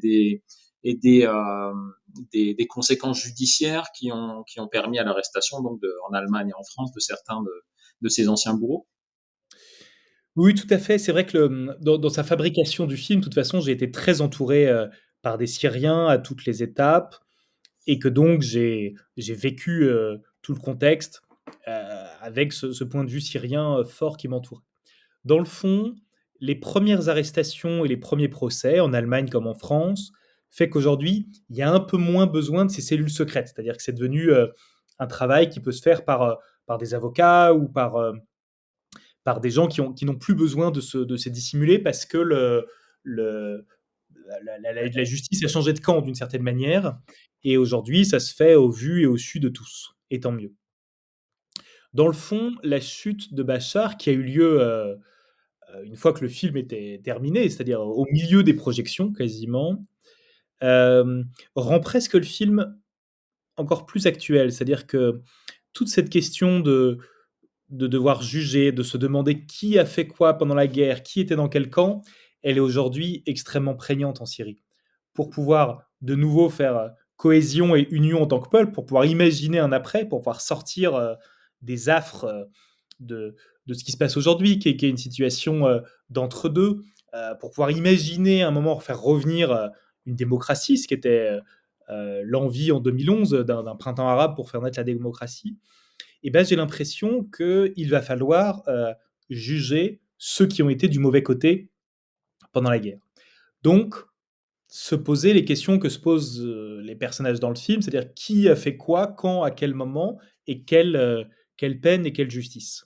des conséquences judiciaires qui ont permis à l'arrestation donc en Allemagne et en France de certains de ces anciens bourreaux? Oui, tout à fait. C'est vrai que dans sa fabrication du film, de toute façon, j'ai été très entouré, par des Syriens à toutes les étapes et que donc j'ai vécu, tout le contexte, avec ce point de vue syrien, fort qui m'entourait. Dans le fond, les premières arrestations et les premiers procès, en Allemagne comme en France, fait qu'aujourd'hui, il y a un peu moins besoin de ces cellules secrètes. C'est-à-dire que c'est devenu, un travail qui peut se faire par des avocats ou par des gens qui n'ont plus besoin de se dissimuler parce que le la justice a changé de camp d'une certaine manière et aujourd'hui, ça se fait au vu et au su de tous et tant mieux. Dans le fond, la chute de Bachar qui a eu lieu, une fois que le film était terminé, c'est-à-dire au milieu des projections quasiment, rend presque le film encore plus actuel. C'est-à-dire que toute cette question de devoir juger, de se demander qui a fait quoi pendant la guerre, qui était dans quel camp, elle est aujourd'hui extrêmement prégnante en Syrie. Pour pouvoir de nouveau faire cohésion et union en tant que peuple, pour pouvoir imaginer un après, pour pouvoir sortir des affres de ce qui se passe aujourd'hui, qui est une situation d'entre-deux, pour pouvoir imaginer un moment faire revenir une démocratie, ce qui était l'envie en 2011 d'un printemps arabe pour faire naître la démocratie, et ben, j'ai l'impression qu'il va falloir juger ceux qui ont été du mauvais côté pendant la guerre. Donc, se poser les questions que se posent les personnages dans le film, c'est-à-dire qui a fait quoi, quand, à quel moment, et quelle peine et quelle justice.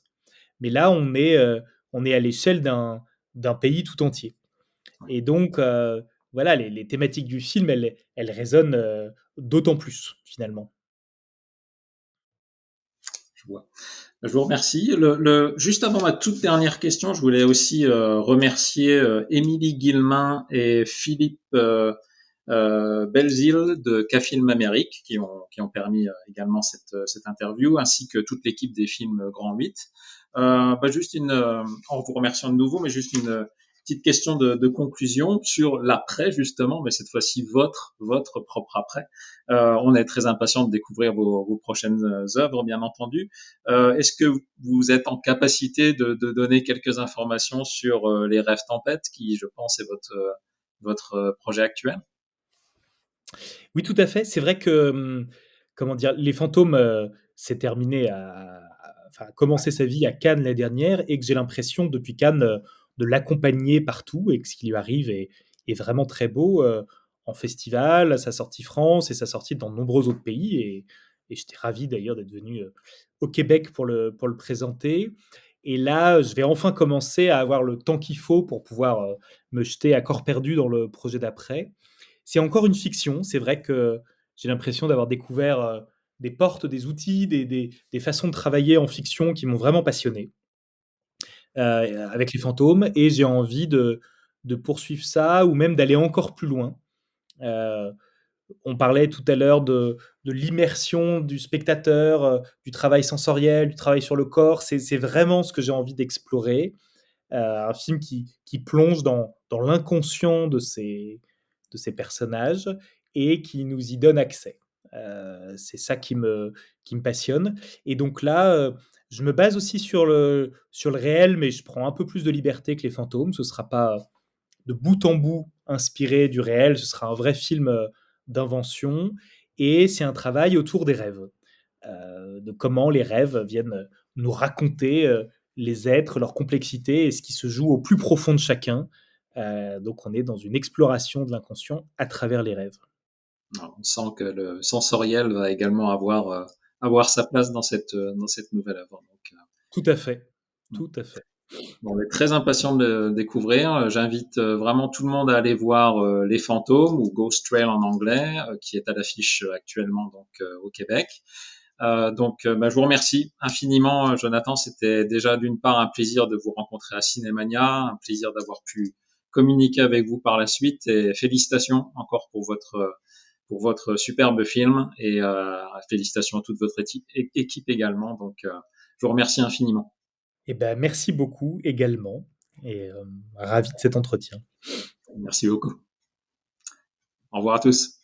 Mais là, on est à l'échelle d'un pays tout entier. Et donc, voilà, les thématiques du film, elles résonnent d'autant plus, finalement. Je vois. Je vous remercie. Juste avant ma toute dernière question, je voulais aussi remercier Émilie Guillemin et Philippe Belzile de Cafilm Amérique qui ont permis également cette interview, ainsi que toute l'équipe des films Grand 8. Juste en vous remerciant de nouveau, mais juste une petite question de conclusion sur l'après justement, mais cette fois-ci votre propre après. On est très impatient de découvrir vos prochaines œuvres, bien entendu. Est-ce que vous êtes en capacité de donner quelques informations sur les Rêves Tempêtes, qui, je pense, est votre projet actuel? Oui, tout à fait. C'est vrai que, comment dire? Les Fantômes, s'est terminé enfin, a commencé sa vie à Cannes l'année dernière et que j'ai l'impression depuis Cannes, de l'accompagner partout et que ce qui lui arrive est vraiment très beau, en festival, à sa sortie France et sa sortie dans de nombreux autres pays et j'étais ravi d'ailleurs d'être venu, au Québec pour le présenter et là, je vais enfin commencer à avoir le temps qu'il faut pour pouvoir, me jeter à corps perdu dans le projet d'après. C'est encore une fiction. C'est vrai que j'ai l'impression d'avoir découvert, des portes, des outils, des façons de travailler en fiction qui m'ont vraiment passionné, avec les fantômes et j'ai envie de poursuivre ça ou même d'aller encore plus loin. Heu, on parlait tout à l'heure de l'immersion du spectateur, du travail sensoriel, du travail sur le corps. C'est vraiment ce que j'ai envie d'explorer. Un film qui plonge dans l'inconscient de ces personnages et qui nous y donne accès. C'est ça qui me passionne. Et donc là, je me base aussi sur le réel, mais je prends un peu plus de liberté que les fantômes. Ce ne sera pas de bout en bout inspiré du réel, ce sera un vrai film d'invention. Et c'est un travail autour des rêves, de comment les rêves viennent nous raconter les êtres, leur complexité et ce qui se joue au plus profond de chacun. Donc on est dans une exploration de l'inconscient à travers les rêves. On sent que le sensoriel va également avoir sa place dans cette nouvelle œuvre. Donc, Tout à fait, tout à fait. bon, on est très impatient de le découvrir. J'invite vraiment tout le monde à aller voir Les Fantômes ou Ghost Trail en anglais, qui est à l'affiche actuellement donc au Québec. Je vous remercie infiniment, Jonathan. C'était déjà d'une part un plaisir de vous rencontrer à Cinémania, un plaisir d'avoir pu communiquer avec vous par la suite, et félicitations encore pour votre superbe film, et félicitations à toute votre équipe également. Je vous remercie infiniment. Eh ben, merci beaucoup également et ravi de cet entretien. Merci beaucoup. Au revoir à tous.